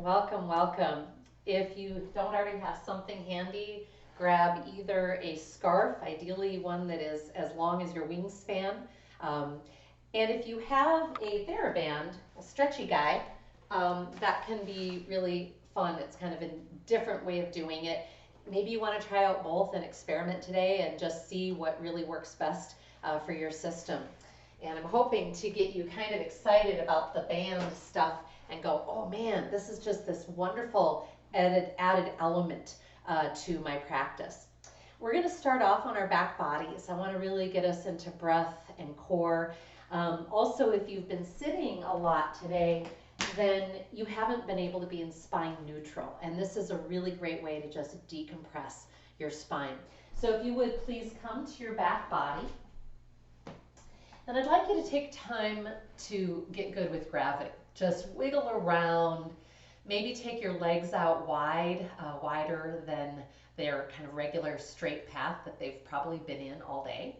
Welcome, welcome. If you don't already have something handy, grab either a scarf, ideally one that is as long as your wingspan. Um, and if you have a Theraband, a stretchy guy, that can be really fun. It's kind of a different way of doing it. Maybe you want to try out both and experiment today and just see what really works best for your system. And I'm hoping to get you kind of excited about the band stuff and go, oh man, this is just this wonderful added element to my practice. We're going to start off on our back bodies. I want to really get us into breath and core. Also, if you've been sitting a lot today, then you haven't been able to be in spine neutral. And this is a really great way to just decompress your spine. So if you would please come to your back body. And I'd like you to take time to get good with gravity. Just wiggle around, maybe take your legs out wide, wider than their kind of regular straight path that they've probably been in all day.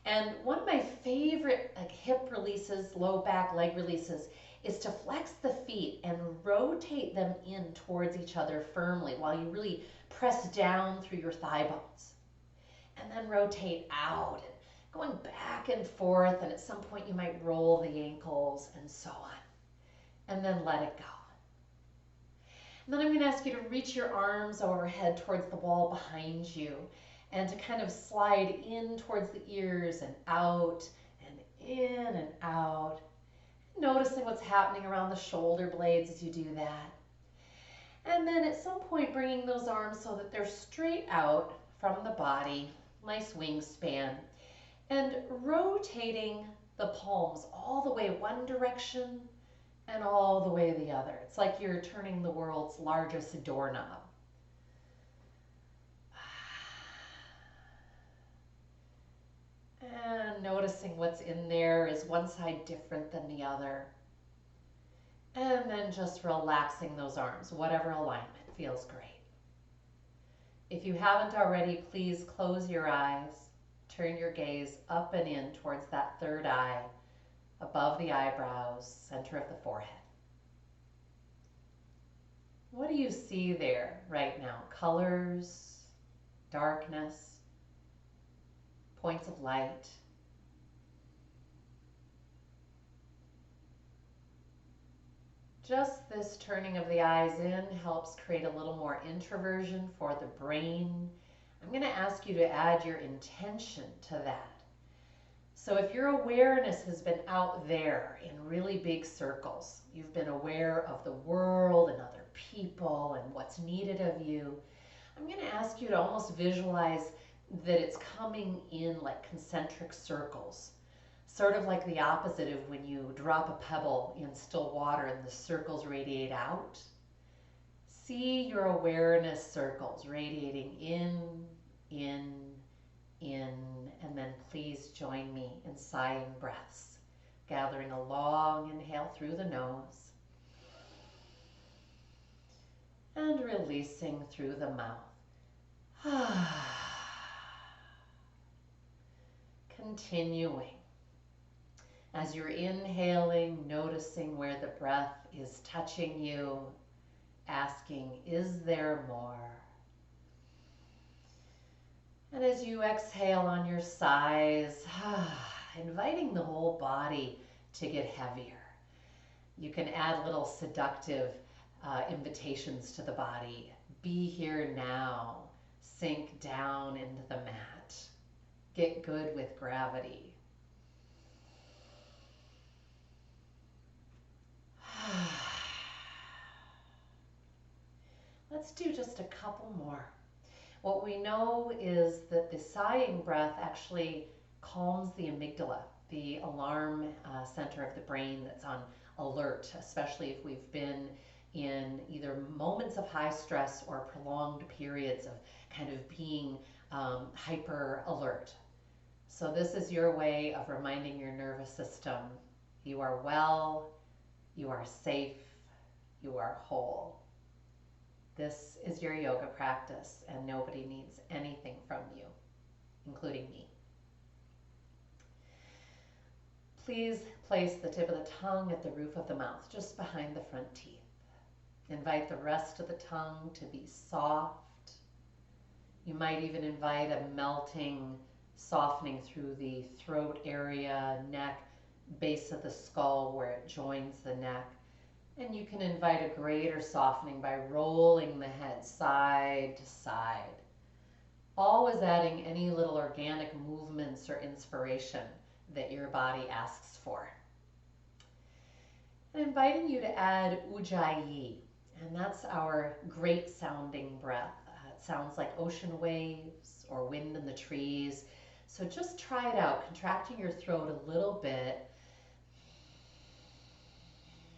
And one of my favorite hip releases, low back leg releases, is to flex the feet and rotate them in towards each other firmly while you really press down through your thigh bones. And then rotate out, going back and forth, and at some point you might roll the ankles and so on. And then let it go. And then I'm going to ask you to reach your arms overhead towards the wall behind you and to kind of slide in towards the ears and out and in and out. Noticing what's happening around the shoulder blades as you do that. And then at some point bringing those arms so that they're straight out from the body, nice wingspan, and rotating the palms all the way one direction and all the way the other. It's like you're turning the world's largest doorknob. And noticing what's in there. Is one side different than the other? And then just relaxing those arms, whatever alignment feels great. If you haven't already, please close your eyes. Turn your gaze up and in towards that third eye, above the eyebrows, center of the forehead. What do you see there right now? Colors, darkness, points of light. Just this turning of the eyes in helps create a little more introversion for the brain. I'm going to ask you to add your intention to that. So if your awareness has been out there in really big circles, you've been aware of the world and other people and what's needed of you, I'm going to ask you to almost visualize that it's coming in like concentric circles, sort of like the opposite of when you drop a pebble in still water and the circles radiate out. See your awareness circles radiating in, and then please join me in sighing breaths, gathering a long inhale through the nose and releasing through the mouth. Continuing. As you're inhaling, noticing where the breath is touching you, asking, is there more? And as you exhale on your sighs, inviting the whole body to get heavier. You can add little seductive invitations to the body. Be here now. Sink down into the mat. Get good with gravity. Let's do just a couple more. What we know is that the sighing breath actually calms the amygdala, the alarm center of the brain that's on alert, especially if we've been in either moments of high stress or prolonged periods of kind of being hyper alert. So this is your way of reminding your nervous system, you are well, you are safe, you are whole. This is your yoga practice and nobody needs anything from you, including me. Please place the tip of the tongue at the roof of the mouth, just behind the front teeth. Invite the rest of the tongue to be soft. You might even invite a melting, softening through the throat area, neck, base of the skull where it joins the neck. And you can invite a greater softening by rolling the head side to side. Always adding any little organic movements or inspiration that your body asks for. And inviting you to add ujjayi, and that's our great sounding breath. It sounds like ocean waves or wind in the trees. So just try it out, contracting your throat a little bit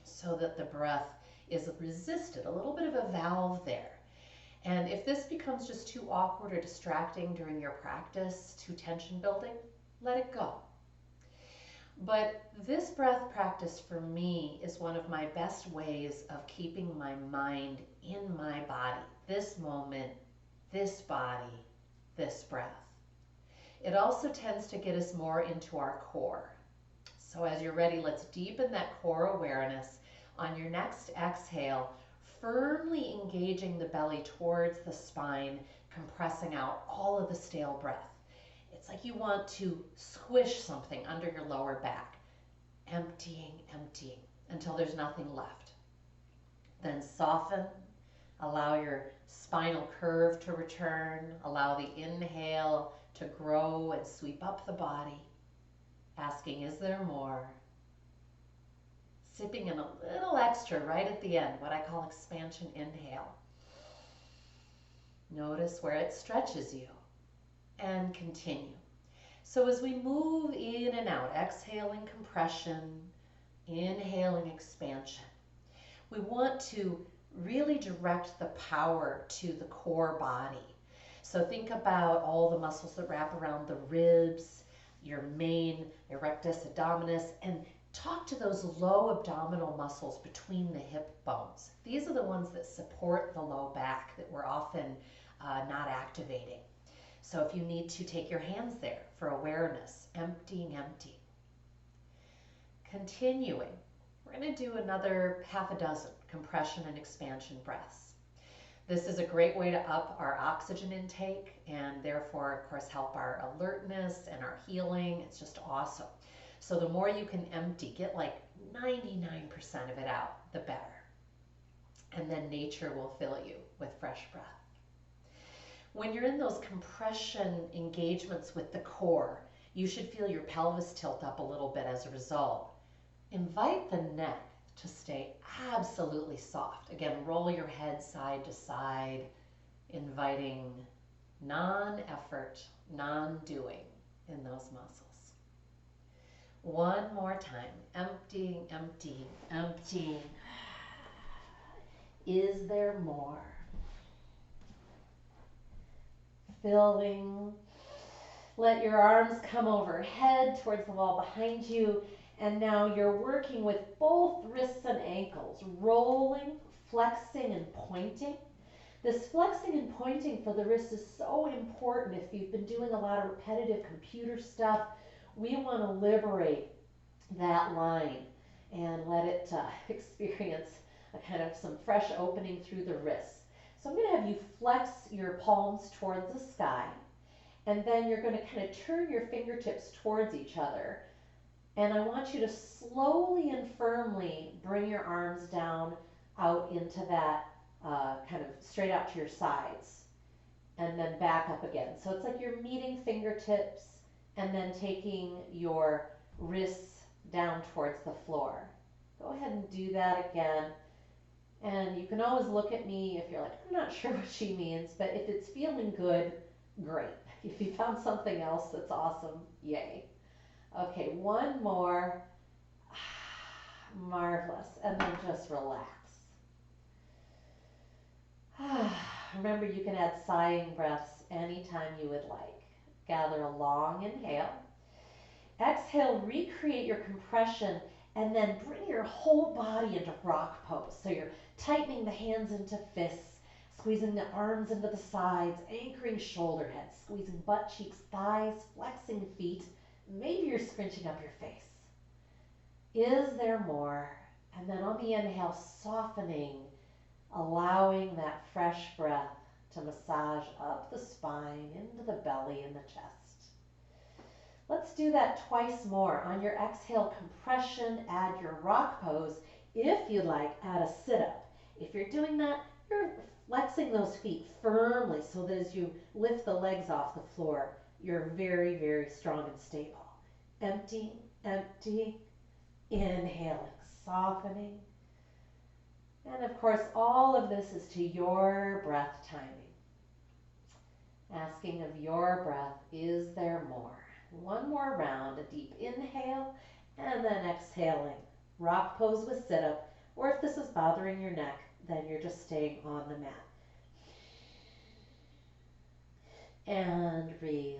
so that the breath is resisted, a little bit of a valve there. And if this becomes just too awkward or distracting during your practice, too tension building, let it go. But this breath practice for me is one of my best ways of keeping my mind in my body, this moment, this body, this breath. It also tends to get us more into our core. So as you're ready, let's deepen that core awareness. On your next exhale, firmly engaging the belly towards the spine, compressing out all of the stale breath. It's like you want to squish something under your lower back. Emptying, emptying, until there's nothing left. Then soften, allow your spinal curve to return, allow the inhale to grow and sweep up the body, asking, is there more? Sipping in a little extra right at the end, what I call expansion inhale. Notice where it stretches you, and continue. So as we move in and out, exhaling compression, inhaling expansion, we want to really direct the power to the core body. So think about all the muscles that wrap around the ribs, your main erectus abdominis, and talk to those low abdominal muscles between the hip bones. These are the ones that support the low back that we're often not activating. So if you need to, take your hands there for awareness, emptying, emptying. Continuing, we're going to do another half a dozen compression and expansion breaths. This is a great way to up our oxygen intake and therefore, of course, help our alertness and our healing. It's just awesome. So the more you can empty, get like 99% of it out, the better. And then nature will fill you with fresh breath. When you're in those compression engagements with the core, you should feel your pelvis tilt up a little bit as a result. Invite the neck to stay absolutely soft. Again, roll your head side to side, inviting non-effort, non-doing in those muscles. One more time, emptying, emptying, emptying. Is there more? Filling. Let your arms come overhead towards the wall behind you. And now you're working with both wrists and ankles, rolling, flexing, and pointing. This flexing and pointing for the wrists is so important. If you've been doing a lot of repetitive computer stuff, we want to liberate that line and let it experience a kind of some fresh opening through the wrists. So I'm going to have you flex your palms towards the sky, and then you're going to kind of turn your fingertips towards each other. And I want you to slowly and firmly bring your arms down out into that kind of straight out to your sides, and then back up again. So it's like you're meeting fingertips and then taking your wrists down towards the floor. Go ahead and do that again. And you can always look at me if you're like, I'm not sure what she means, but if it's feeling good, great. If you found something else that's awesome, yay. Okay, one more. Marvelous. And then just relax. Remember, you can add sighing breaths anytime you would like. Gather a long inhale. Exhale, recreate your compression, and then bring your whole body into rock pose. So you're tightening the hands into fists, squeezing the arms into the sides, anchoring shoulder heads, squeezing butt cheeks, thighs, flexing feet. Maybe you're scrunching up your face. Is there more? And then on the inhale, softening, allowing that fresh breath to massage up the spine, into the belly and the chest. Let's do that twice more. On your exhale, compression, add your rock pose. If you'd like, add a sit-up. If you're doing that, you're flexing those feet firmly so that as you lift the legs off the floor, you're very, very strong and stable. Emptying, emptying, inhaling, softening. And of course, all of this is to your breath timing. Asking of your breath, is there more? One more round, a deep inhale, and then exhaling. Rock pose with sit-up, or if this is bothering your neck, then you're just staying on the mat. And release.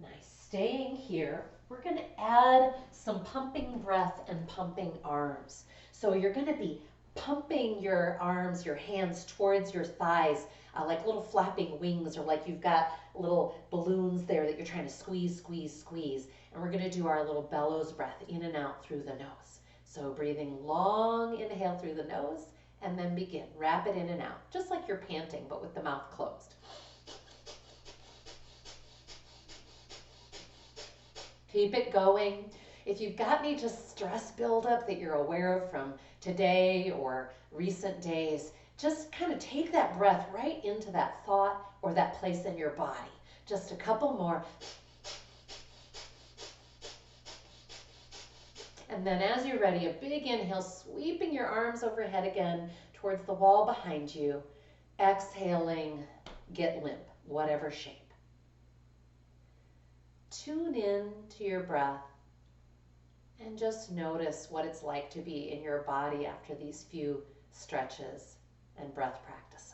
Nice. Staying here, we're going to add some pumping breath and pumping arms. So you're going to be pumping your arms, your hands towards your thighs, like little flapping wings, or like you've got little balloons there that you're trying to squeeze, squeeze, squeeze. And we're going to do our little bellows breath in and out through the nose. So breathing long inhale through the nose, and then begin. Rapid in and out, just like you're panting, but with the mouth closed. Keep it going. If you've got any just stress buildup that you're aware of from today or recent days, just kind of take that breath right into that thought or that place in your body. Just a couple more. And then as you're ready, a big inhale, sweeping your arms overhead again towards the wall behind you. Exhaling, get limp, whatever shape. Tune in to your breath and just notice what it's like to be in your body after these few stretches and breath practices.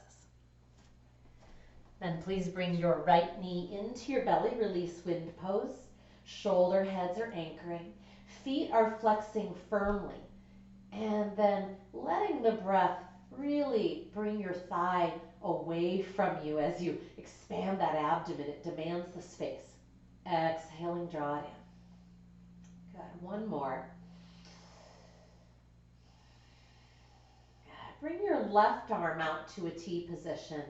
Then please bring your right knee into your belly, release wind pose. Shoulder heads are anchoring. Feet are flexing firmly. And then letting the breath really bring your thigh away from you as you expand that abdomen. It demands the space. Exhaling, draw it in. Good. One more. Good. Bring your left arm out to a T position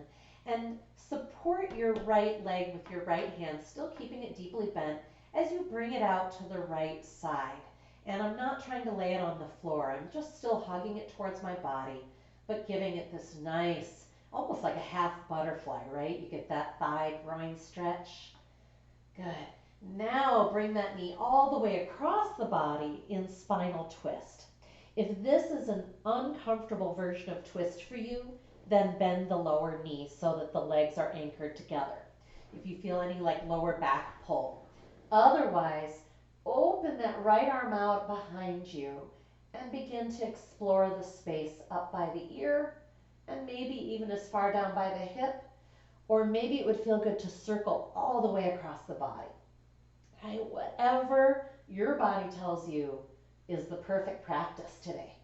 and support your right leg with your right hand, still keeping it deeply bent as you bring it out to the right side. And I'm not trying to lay it on the floor. I'm just still hugging it towards my body, but giving it this nice, almost like a half butterfly, right? You get that thigh groin stretch. Good. Now bring that knee all the way across the body in spinal twist. If this is an uncomfortable version of twist for you, then bend the lower knee so that the legs are anchored together. If you feel any like lower back pull. Otherwise, open that right arm out behind you and begin to explore the space up by the ear and maybe even as far down by the hip. Or maybe it would feel good to circle all the way across the body. Right? Whatever your body tells you is the perfect practice today.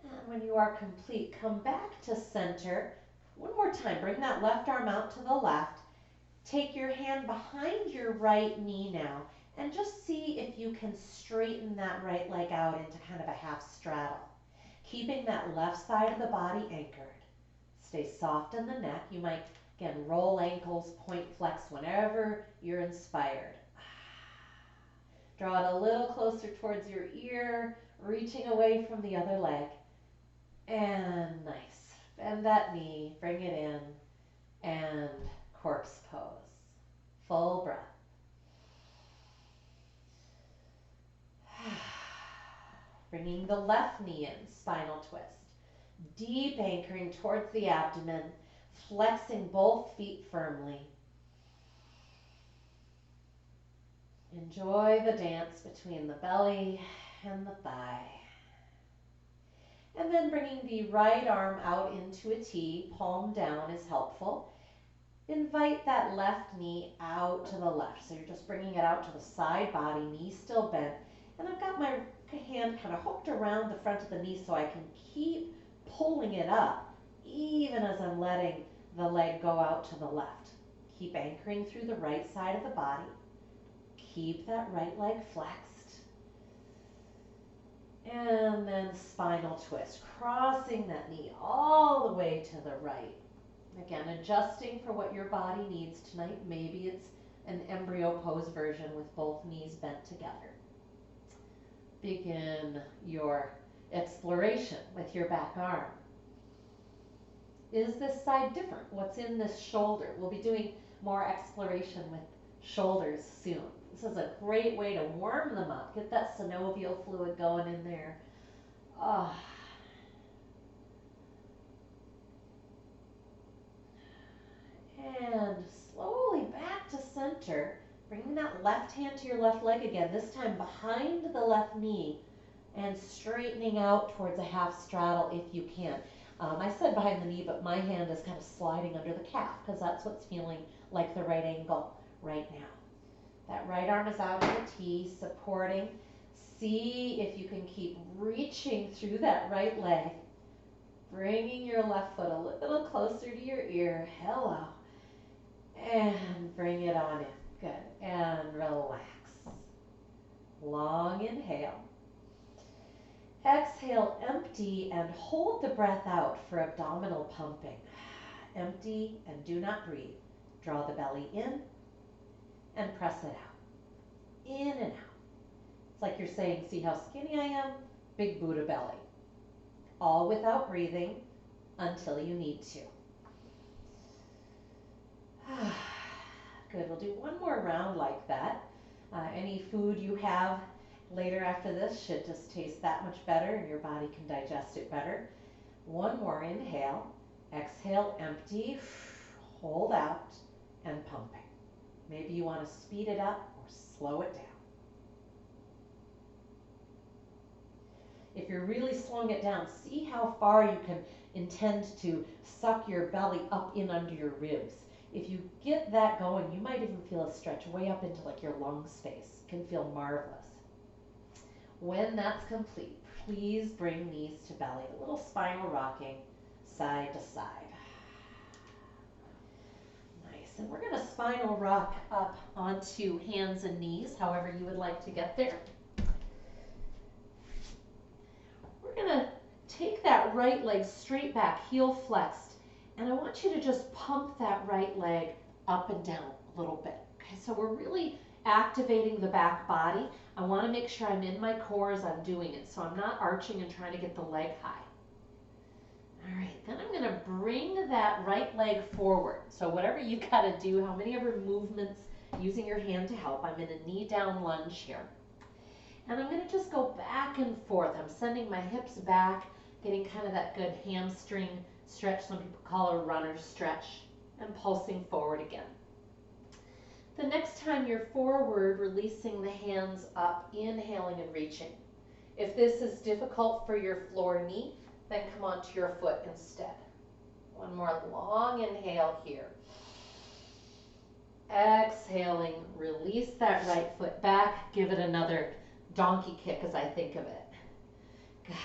And when you are complete, come back to center. One more time, bring that left arm out to the left. Take your hand behind your right knee now and just see if you can straighten that right leg out into kind of a half straddle. Keeping that left side of the body anchored. Stay soft in the neck. You might, again, roll ankles, point flex whenever you're inspired. Draw it a little closer towards your ear, reaching away from the other leg. And nice. Bend that knee, bring it in, and corpse pose. Full breath. Bringing the left knee in, spinal twist. Deep anchoring towards the abdomen, flexing both feet firmly. Enjoy the dance between the belly and the thigh. And then bringing the right arm out into a T, palm down is helpful. Invite that left knee out to the left. So you're just bringing it out to the side body, knee still bent. And I've got my hand kind of hooked around the front of the knee so I can keep pulling it up, even as I'm letting the leg go out to the left. Keep anchoring through the right side of the body. Keep that right leg flexed. And then spinal twist, crossing that knee all the way to the right. Again, adjusting for what your body needs tonight. Maybe it's an embryo pose version with both knees bent together. Begin your exploration with your back arm. Is this side different? What's in this shoulder? We'll be doing more exploration with shoulders soon. This is a great way to warm them up. Get that synovial fluid going in there. Ah. And slowly back to center. Bringing that left hand to your left leg again, this time behind the left knee and straightening out towards a half straddle if you can. I said behind the knee, but my hand is kind of sliding under the calf because that's what's feeling like the right angle right now. That right arm is out in the T, supporting. See if you can keep reaching through that right leg, bringing your left foot a little closer to your ear. Hello. And bring it on in. Good. And relax. Long inhale. Exhale, empty, and hold the breath out for abdominal pumping. Empty and do not breathe. Draw the belly in and press it out. In and out. It's like you're saying, see how skinny I am? Big Buddha belly. All without breathing until you need to. Good, we'll do one more round like that. Any food you have later after this should just taste that much better and your body can digest it better. One more inhale, exhale, empty, hold out, and pumping. Maybe you want to speed it up or slow it down. If you're really slowing it down, see how far you can intend to suck your belly up in under your ribs. If you get that going, you might even feel a stretch way up into like your lung space. It can feel marvelous. When that's complete, please bring knees to belly. A little spinal rocking side to side. Nice. And we're going to spinal rock up onto hands and knees, however you would like to get there. We're going to take that right leg straight back, heel flexed. And I want you to just pump that right leg up and down a little bit. Okay, so we're really activating the back body. I want to make sure I'm in my core as I'm doing it, so I'm not arching and trying to get the leg high. All right, then I'm going to bring that right leg forward. So whatever you got to do, how many ever movements using your hand to help. I'm in a knee down lunge here. And I'm going to just go back and forth. I'm sending my hips back, getting kind of that good hamstring stretch, some people call it a runner stretch, and pulsing forward again. The next time you're forward, releasing the hands up, inhaling and reaching. If this is difficult for your floor knee, then come onto your foot instead. One more long inhale here. Exhaling, release that right foot back, give it another donkey kick as I think of it. Good.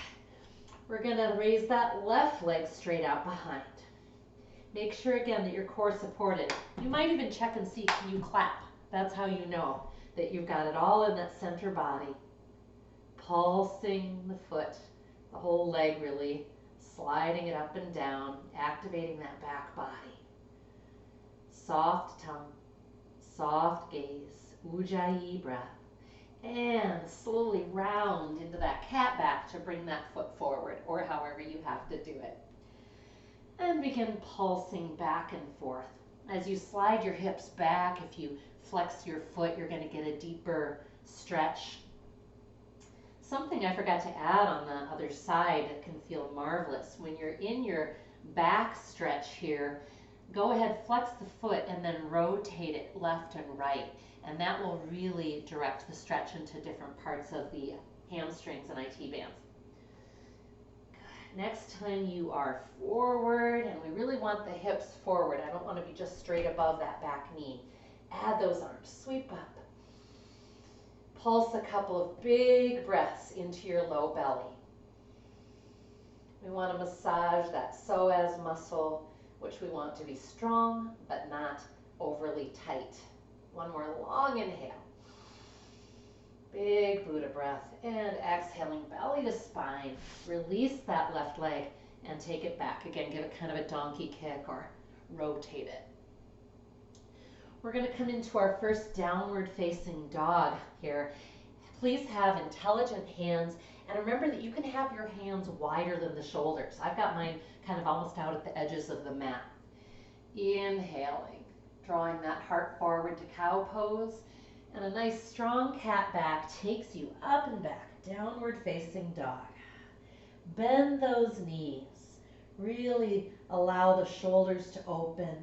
We're going to raise that left leg straight out behind. Make sure again that your core is supported. You might even check and see, can you clap? That's how you know that you've got it all in that center body. Pulsing the foot, the whole leg really, sliding it up and down, activating that back body. Soft tongue, soft gaze, ujjayi breath. And slowly round into that cat back to bring that foot forward, or however you have to do it. And begin pulsing back and forth. As you slide your hips back, if you flex your foot, you're going to get a deeper stretch. Something I forgot to add on the other side that can feel marvelous. When you're in your back stretch here, go ahead, flex the foot, and then rotate it left and right. And that will really direct the stretch into different parts of the hamstrings and IT bands. Good. Next time you are forward, and we really want the hips forward. I don't want to be just straight above that back knee. Add those arms, sweep up. Pulse a couple of big breaths into your low belly. We want to massage that psoas muscle, which we want to be strong, but not overly tight. One more long inhale. Big Buddha breath. And exhaling, belly to spine. Release that left leg and take it back. Again, give it kind of a donkey kick or rotate it. We're going to come into our first downward facing dog here. Please have intelligent hands, and remember that you can have your hands wider than the shoulders. I've got mine kind of almost out at the edges of the mat. Inhaling, drawing that heart forward to cow pose, and a nice strong cat back takes you up and back, downward facing dog. Bend those knees, really allow the shoulders to open,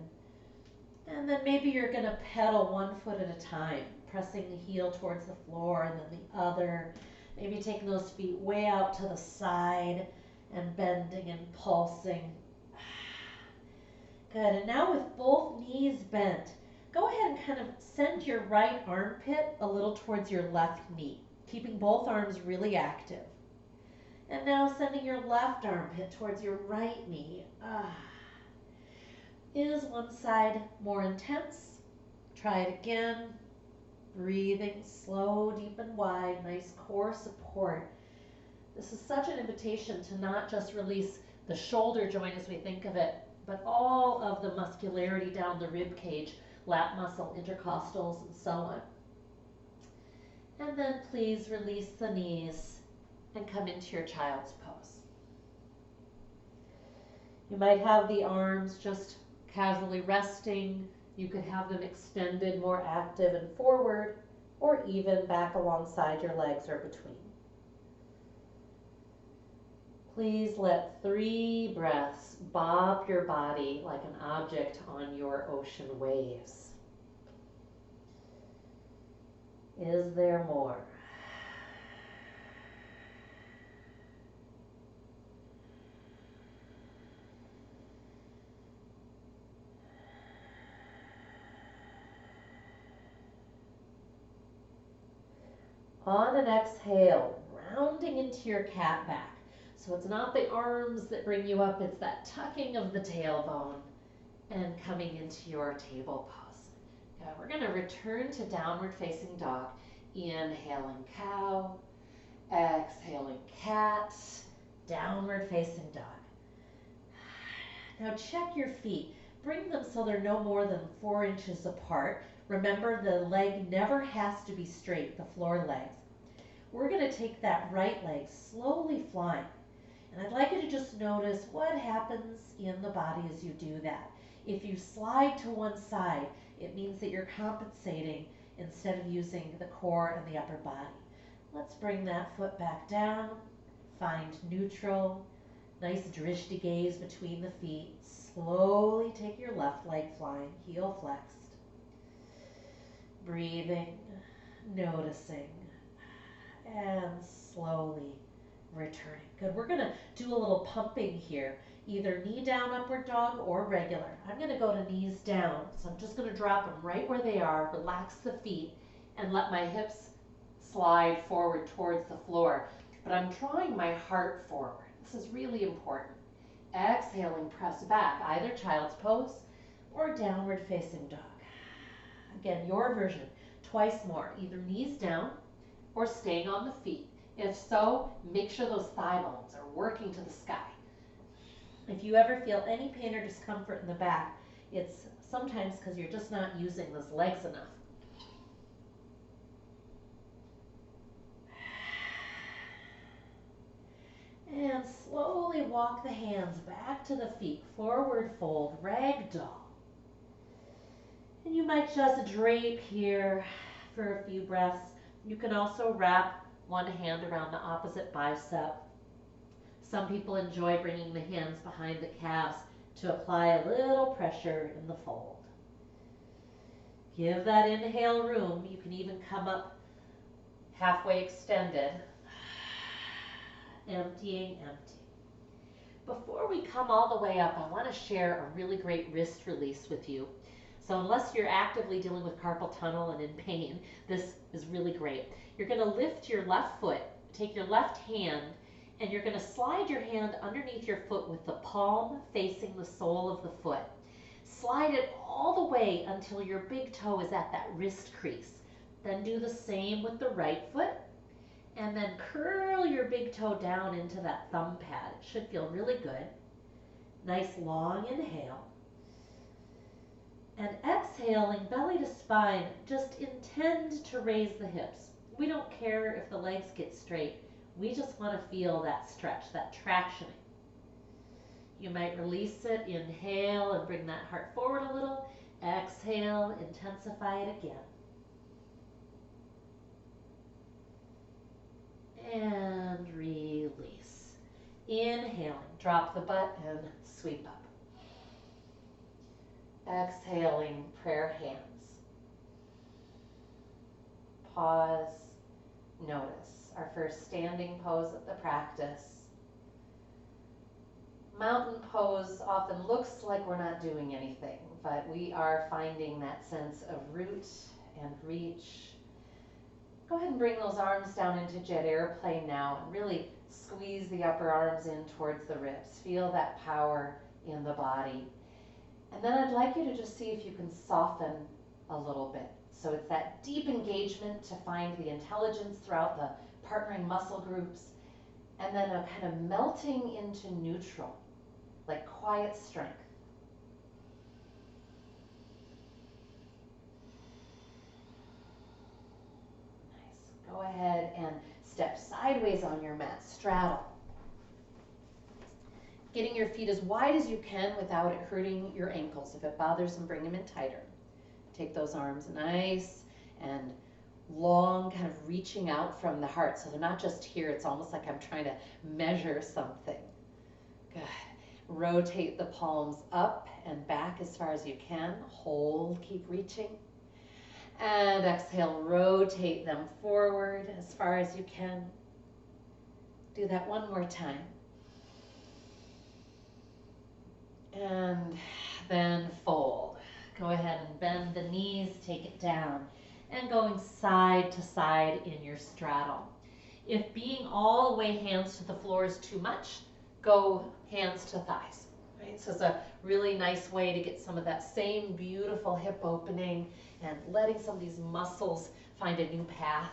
and then maybe you're going to pedal one foot at a time, pressing the heel towards the floor and then the other. Maybe taking those feet way out to the side and bending and pulsing. Good. And now with both knees bent, go ahead and kind of send your right armpit a little towards your left knee, keeping both arms really active. And now sending your left armpit towards your right knee. Is one side more intense? Try it again. Breathing slow, deep and wide, nice core support. This is such an invitation to not just release the shoulder joint as we think of it, but all of the muscularity down the rib cage, lat muscle, intercostals, and so on. And then please release the knees and come into your child's pose. You might have the arms just casually resting. You could have them extended, more active and forward, or even back alongside your legs or between. Please let 3 breaths bob your body like an object on your ocean waves. Is there more? On an exhale, rounding into your cat back. So it's not the arms that bring you up, it's that tucking of the tailbone and coming into your table pose. Good. We're going to return to downward facing dog. Inhaling cow, exhaling cat, downward facing dog. Now check your feet. Bring them so they're no more than 4 inches apart. Remember, the leg never has to be straight, the floor legs. We're going to take that right leg slowly flying. And I'd like you to just notice what happens in the body as you do that. If you slide to one side, it means that you're compensating instead of using the core and the upper body. Let's bring that foot back down. Find neutral. Nice drishti gaze between the feet. Slowly take your left leg flying, heel flexed. Breathing, noticing, and slowly returning. Good. We're going to do a little pumping here, either knee down upward dog or regular. I'm going to go to knees down, so I'm just going to drop them right where they are, relax the feet, and let my hips slide forward towards the floor. But I'm drawing my heart forward. This is really important. Exhaling, press back, either child's pose or downward facing dog. Again, your version, twice more, either knees down or staying on the feet. If so, make sure those thigh bones are working to the sky. If you ever feel any pain or discomfort in the back, it's sometimes because you're just not using those legs enough. And slowly walk the hands back to the feet, forward fold, ragdoll. And you might just drape here for a few breaths. You can also wrap one hand around the opposite bicep. Some people enjoy bringing the hands behind the calves to apply a little pressure in the fold. Give that inhale room. You can even come up halfway extended. Emptying, empty. Before we come all the way up, I want to share a really great wrist release with you. So unless you're actively dealing with carpal tunnel and in pain, this is really great. You're going to lift your left foot, take your left hand, and you're going to slide your hand underneath your foot with the palm facing the sole of the foot. Slide it all the way until your big toe is at that wrist crease. Then do the same with the right foot. toe down into that thumb pad. It should feel really good. Nice long inhale. And exhaling, belly to spine, just intend to raise the hips. We don't care if the legs get straight. We just want to feel that stretch, that tractioning. You might release it, inhale, and bring that heart forward a little. Exhale, intensify it again. And release. Inhaling, drop the butt and sweep up. Exhaling, prayer hands. Pause, notice. Our first standing pose of the practice. Mountain pose often looks like we're not doing anything, but we are finding that sense of root and reach. Go ahead and bring those arms down into jet airplane now and really squeeze the upper arms in towards the ribs. Feel that power in the body. And then I'd like you to just see if you can soften a little bit. So it's that deep engagement to find the intelligence throughout the partnering muscle groups, and then a kind of melting into neutral, like quiet strength. Nice. Go ahead and step sideways on your mat, straddle. Getting your feet as wide as you can without it hurting your ankles. If it bothers them, bring them in tighter. Take those arms nice and long, kind of reaching out from the heart. So they're not just here, it's almost like I'm trying to measure something. Good. Rotate the palms up and back as far as you can. Hold, keep reaching. And exhale, rotate them forward as far as you can. Do that one more time. And then fold. Go ahead and bend the knees, take it down, and going side to side in your straddle. If being all the way hands to the floor is too much, go hands to thighs. Right? So it's a really nice way to get some of that same beautiful hip opening and letting some of these muscles find a new path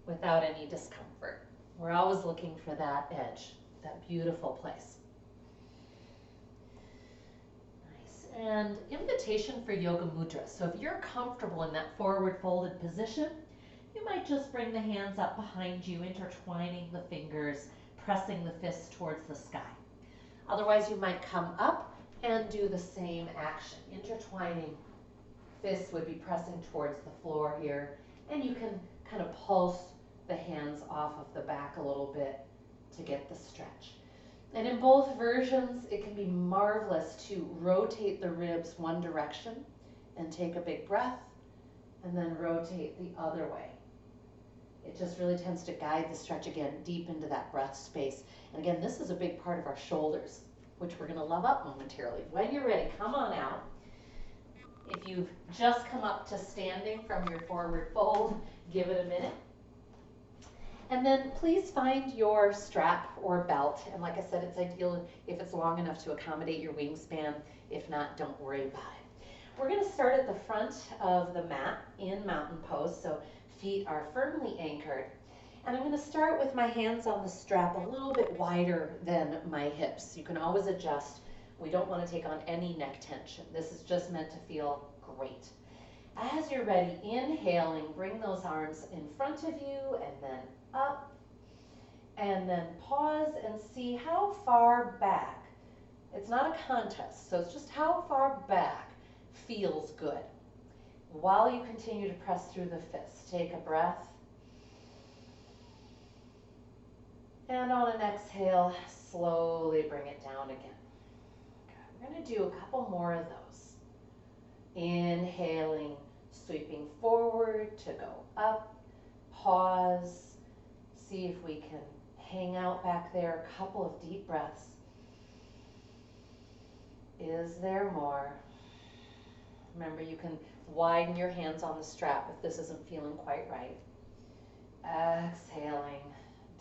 without any discomfort. We're always looking for that edge, that beautiful place. And invitation for yoga mudra. So if you're comfortable in that forward folded position, you might just bring the hands up behind you, intertwining the fingers, pressing the fists towards the sky. Otherwise, you might come up and do the same action. Intertwining fists would be pressing towards the floor here, and you can kind of pulse the hands off of the back a little bit to get the stretch. And in both versions, it can be marvelous to rotate the ribs one direction and take a big breath, and then rotate the other way. It just really tends to guide the stretch again deep into that breath space. And again, this is a big part of our shoulders, which we're going to love up momentarily. When you're ready, come on out. If you've just come up to standing from your forward fold, give it a minute. And then please find your strap or belt. And like I said, it's ideal if it's long enough to accommodate your wingspan. If not, don't worry about it. We're going to start at the front of the mat in mountain pose, so feet are firmly anchored. And I'm going to start with my hands on the strap a little bit wider than my hips. You can always adjust. We don't want to take on any neck tension. This is just meant to feel great. As you're ready, inhaling, bring those arms in front of you and then up, and then pause and see how far back. It's not a contest, so it's just how far back feels good. While you continue to press through the fists, take a breath. And on an exhale, slowly bring it down again. Okay, we're going to do a couple more of those. Inhaling, sweeping forward to go up, pause. See if we can hang out back there. A couple of deep breaths. Is there more? Remember, you can widen your hands on the strap if this isn't feeling quite right. Exhaling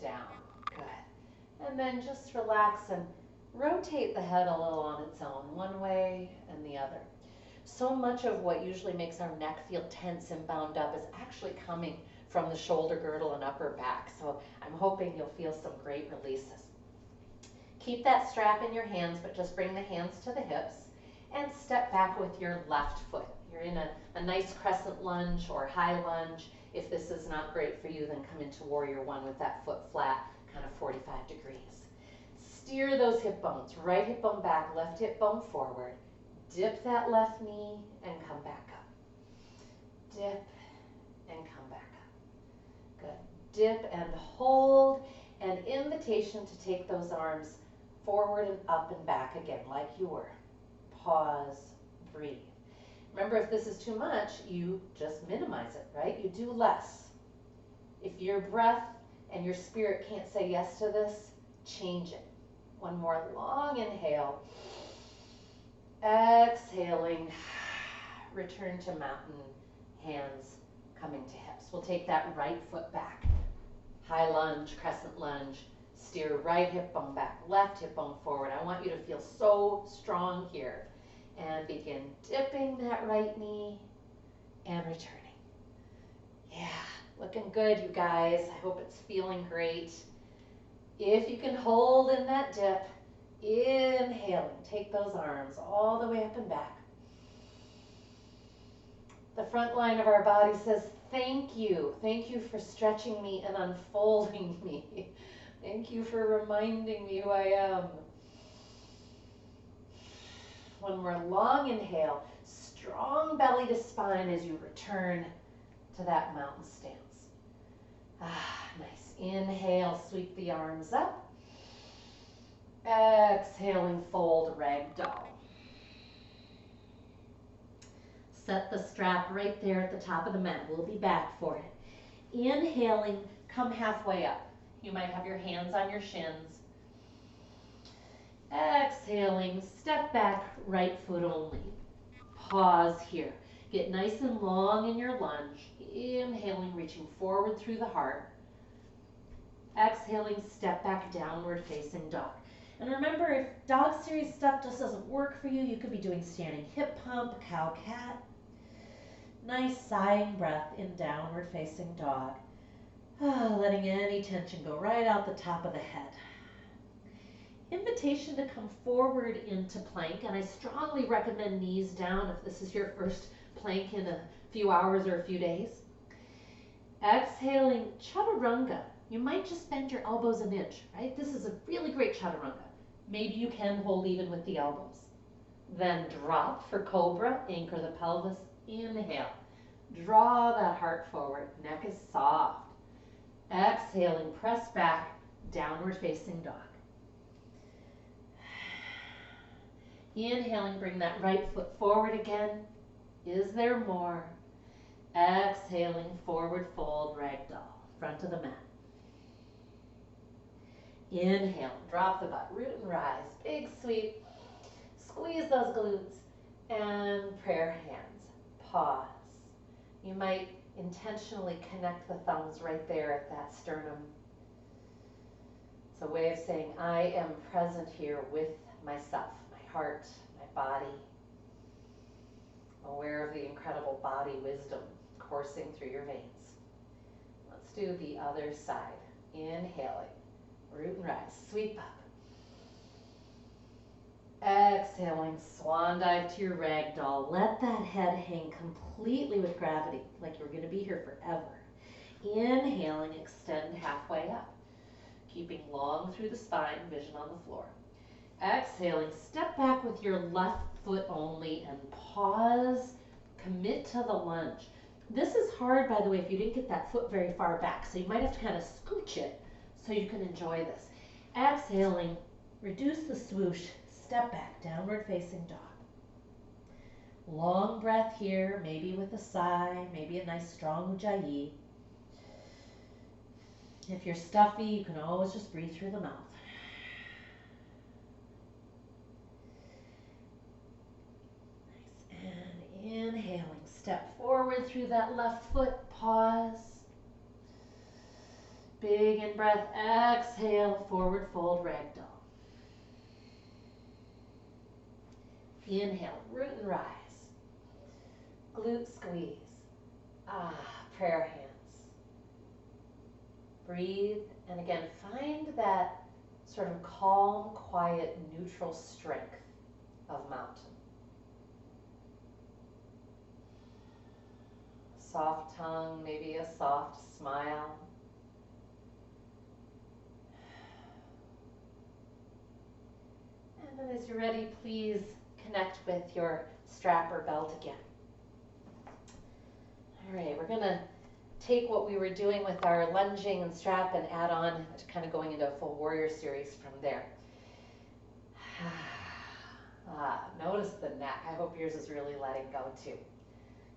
down. Good. And then just relax and rotate the head a little on its own, one way and the other. So much of what usually makes our neck feel tense and bound up is actually coming from the shoulder girdle and upper back. So I'm hoping you'll feel some great releases. Keep that strap in your hands, but just bring the hands to the hips and step back with your left foot. You're in a nice crescent lunge or high lunge. If this is not great for you, then come into warrior one with that foot flat, kind of 45 degrees. Steer those hip bones, right hip bone back, left hip bone forward. Dip that left knee and come back up. Dip and come back up. Good. Dip and hold, and invitation to take those arms forward and up and back again like you were. Pause, breathe. Remember, if this is too much, you just minimize it, right? You do less. If your breath and your spirit can't say yes to this, change it. One more long inhale. Exhaling. Return to mountain, hands coming to hips. We'll take that right foot back. High lunge, crescent lunge. Steer right hip bone back, left hip bone forward. I want you to feel so strong here. And begin dipping that right knee and returning. Yeah, looking good, you guys. I hope it's feeling great. If you can hold in that dip, inhaling, take those arms all the way up and back. The front line of our body says, thank you. Thank you for stretching me and unfolding me. Thank you for reminding me who I am. One more long inhale. Strong belly to spine as you return to that mountain stance. Nice. Inhale, sweep the arms up. Exhaling, fold, ragdoll. Set the strap right there at the top of the mat. We'll be back for it. Inhaling, come halfway up. You might have your hands on your shins. Exhaling, step back, right foot only. Pause here. Get nice and long in your lunge. Inhaling, reaching forward through the heart. Exhaling, step back, downward facing dog. And remember, if dog series stuff just doesn't work for you, you could be doing standing hip pump, cow cat. Nice sighing breath in downward facing dog. Letting any tension go right out the top of the head. Invitation to come forward into plank, and I strongly recommend knees down if this is your first plank in a few hours or a few days. Exhaling, chaturanga. You might just bend your elbows an inch, right? This is a really great chaturanga. Maybe you can hold even with the elbows. Then drop for cobra, anchor the pelvis, inhale. Draw that heart forward, neck is soft. Exhaling, press back, downward facing dog. Inhaling, bring that right foot forward again. Is there more? Exhaling, forward fold, ragdoll, front of the mat. Inhale, drop the butt, root and rise, big sweep. Squeeze those glutes and prayer hands. Pause. You might intentionally connect the thumbs right there at that sternum. It's a way of saying, I am present here with myself, my heart, my body. Aware of the incredible body wisdom coursing through your veins. Let's do the other side. Inhaling, root and rise, sweep up. Exhaling, swan dive to your ragdoll. Let that head hang completely with gravity, like you're going to be here forever. Inhaling, extend halfway up, keeping long through the spine, vision on the floor. Exhaling, step back with your left foot only and pause, commit to the lunge. This is hard, by the way, if you didn't get that foot very far back, so you might have to kind of scooch it so you can enjoy this. Exhaling, reduce the swoosh, step back, downward facing dog. Long breath here, maybe with a sigh, maybe a nice strong ujjayi. If you're stuffy, you can always just breathe through the mouth. Nice. And inhaling, step forward through that left foot, pause. Big in breath, exhale, forward fold, ragdoll. Inhale, root and rise. Glute squeeze. Prayer hands. Breathe, and again, find that sort of calm, quiet, neutral strength of mountain. Soft tongue, maybe a soft smile. And then as you're ready, please connect with your strap or belt again. All right, we're gonna take what we were doing with our lunging and strap and add on to kind of going into a full warrior series from there. Notice the neck. I hope yours is really letting go too.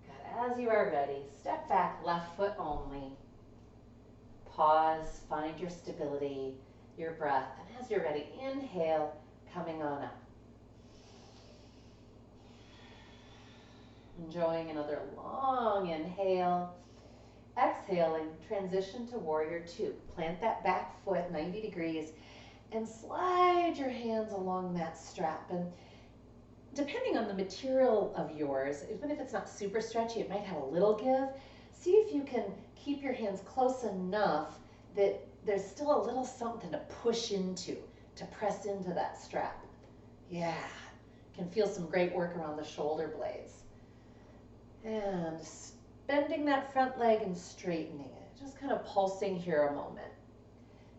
Good. As you are ready, step back, left foot only. Pause, find your stability, your breath, and as you're ready, inhale, coming on up. Enjoying another long inhale. Exhaling, transition to warrior two. Plant that back foot 90 degrees and slide your hands along that strap. And depending on the material of yours, even if it's not super stretchy, it might have a little give. See if you can keep your hands close enough that there's still a little something to push into, to press into that strap. Yeah, can feel some great work around the shoulder blades. And bending that front leg and straightening it, just kind of pulsing here a moment.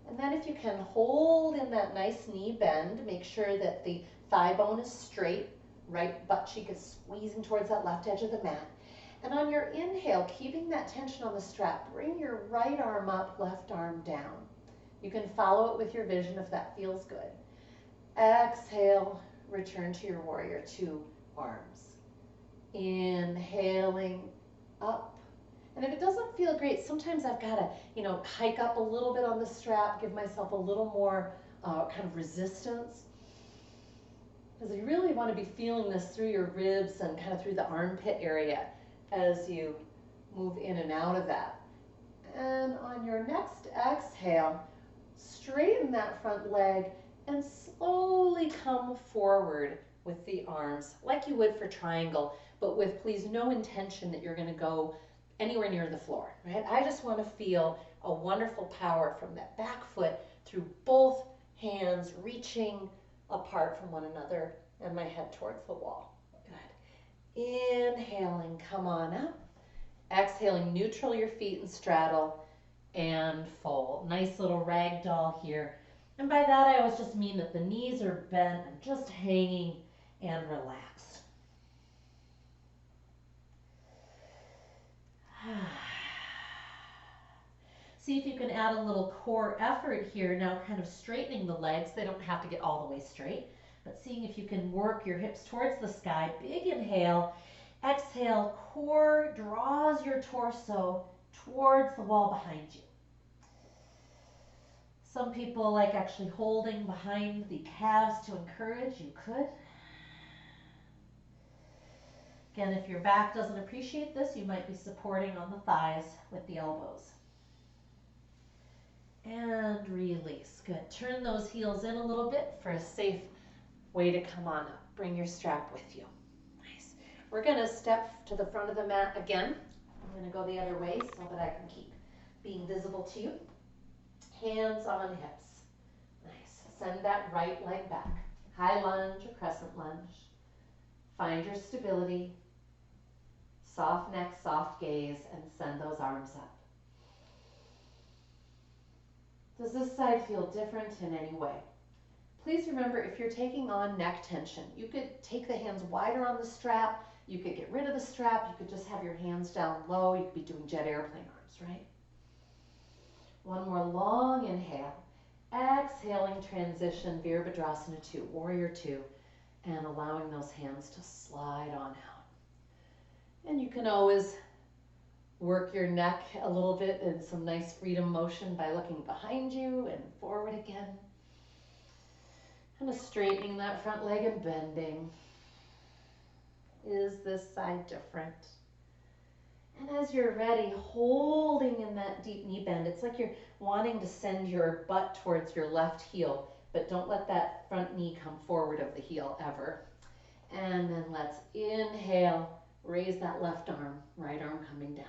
And then if you can hold in that nice knee bend, make sure that the thigh bone is straight, right butt cheek is squeezing towards that left edge of the mat. And on your inhale, keeping that tension on the strap, bring your right arm up, left arm down. You can follow it with your vision if that feels good. Exhale, return to your warrior two arms. Inhaling up. And if it doesn't feel great, sometimes I've got to, hike up a little bit on the strap, give myself a little more kind of resistance. Because you really want to be feeling this through your ribs and kind of through the armpit area as you move in and out of that. And on your next exhale, straighten that front leg and slowly come forward with the arms like you would for triangle, but with please no intention that you're going to go anywhere near the floor, right? I just want to feel a wonderful power from that back foot through both hands reaching apart from one another and my head towards the wall. Good. Inhaling, come on up. Exhaling, neutral your feet and straddle and fold. Nice little ragdoll here. And by that I always just mean that the knees are bent and just hanging and relaxed. See if you can add a little core effort here, now kind of straightening the legs. They don't have to get all the way straight, but seeing if you can work your hips towards the sky. Big inhale. Exhale, core draws your torso towards the wall behind you. Some people like actually holding behind the calves to encourage. You could. Again, if your back doesn't appreciate this, you might be supporting on the thighs with the elbows. And release. Good. Turn those heels in a little bit for a safe way to come on up. Bring your strap with you. Nice. We're going to step to the front of the mat again. I'm going to go the other way so that I can keep being visible to you. Hands on hips. Nice. Send that right leg back. High lunge or crescent lunge. Find your stability. Soft neck, soft gaze, and send those arms up. Does this side feel different in any way? Please remember, if you're taking on neck tension, you could take the hands wider on the strap, you could get rid of the strap, you could just have your hands down low, you could be doing jet airplane arms, right? One more long inhale. Exhaling, transition, Virabhadrasana 2, Warrior 2, and allowing those hands to slide on out. And you can always work your neck a little bit in some nice freedom motion by looking behind you and forward again. Kind of straightening that front leg and bending. Is this side different? And as you're ready, holding in that deep knee bend, it's like you're wanting to send your butt towards your left heel, but don't let that front knee come forward of the heel ever. And then let's inhale, raise that left arm, right arm coming down.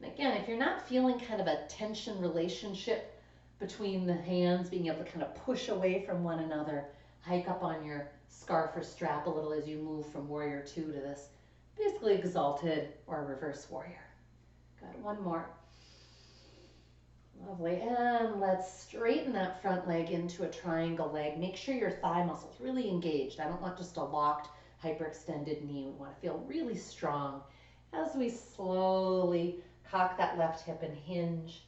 And again, if you're not feeling kind of a tension relationship between the hands, being able to kind of push away from one another, hike up on your scarf or strap a little as you move from warrior two to this basically exalted or reverse warrior. Good, one more. Lovely, and let's straighten that front leg into a triangle leg. Make sure your thigh muscle's really engaged. I don't want just a locked, hyperextended knee. We want to feel really strong as we slowly cock that left hip and hinge,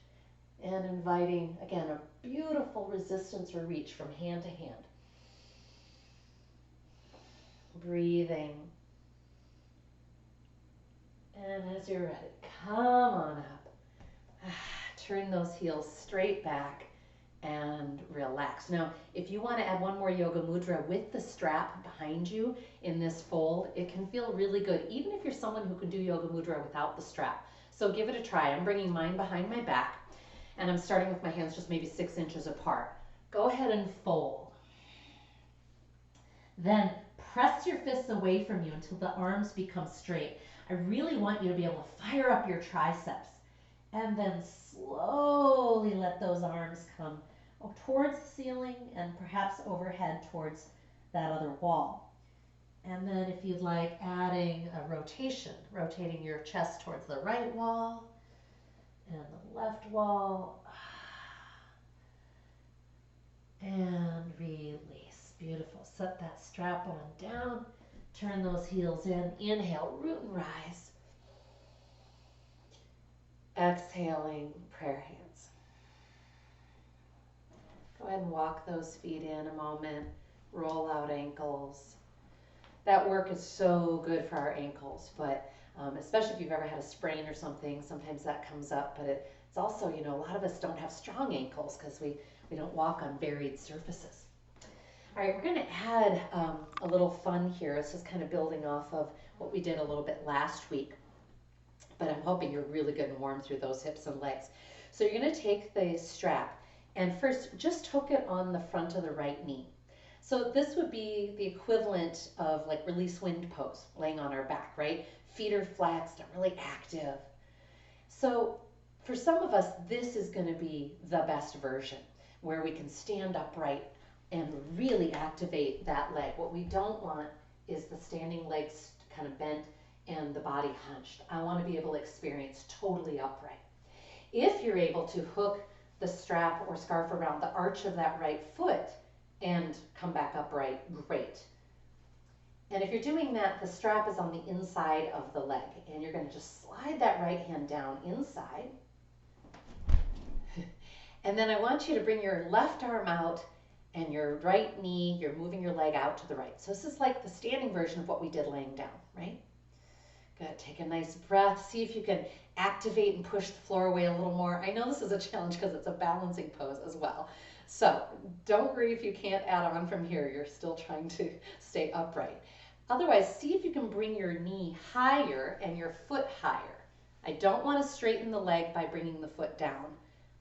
and inviting, again, a beautiful resistance or reach from hand to hand. Breathing. And as you're ready, come on up. Turn those heels straight back and relax. Now, if you want to add one more yoga mudra with the strap behind you in this fold, it can feel really good, even if you're someone who can do yoga mudra without the strap. So give it a try. I'm bringing mine behind my back, and I'm starting with my hands just maybe 6 inches apart. Go ahead and fold. Then press your fists away from you until the arms become straight. I really want you to be able to fire up your triceps, and then slowly let those arms come towards the ceiling and perhaps overhead towards that other wall. And then if you'd like, adding a rotation, rotating your chest towards the right wall and the left wall. And release. Beautiful. Set that strap on down. Turn those heels in. Inhale, root and rise. Exhaling, prayer hands. Go ahead and walk those feet in a moment. Roll out ankles. That work is so good for our ankles, but especially if you've ever had a sprain or something, sometimes that comes up, but it's also, a lot of us don't have strong ankles because we don't walk on varied surfaces. All right, we're going to add a little fun here. It's just kind of building off of what we did a little bit last week, but I'm hoping you're really good and warm through those hips and legs. So you're going to take the strap and first just hook it on the front of the right knee. So this would be the equivalent of like release wind pose, laying on our back, right? Feet are flexed, I'm really active. So for some of us, this is going to be the best version, where we can stand upright and really activate that leg. What we don't want is the standing legs kind of bent and the body hunched. I want to be able to experience totally upright. If you're able to hook the strap or scarf around the arch of that right foot and come back upright, great. And if you're doing that, the strap is on the inside of the leg, and you're going to just slide that right hand down inside. And then I want you to bring your left arm out and your right knee, you're moving your leg out to the right. So this is like the standing version of what we did laying down, right? Good, take a nice breath. See if you can activate and push the floor away a little more. I know this is a challenge because it's a balancing pose as well. So don't worry if you can't add on from here. You're still trying to stay upright. Otherwise, see if you can bring your knee higher and your foot higher. I don't want to straighten the leg by bringing the foot down.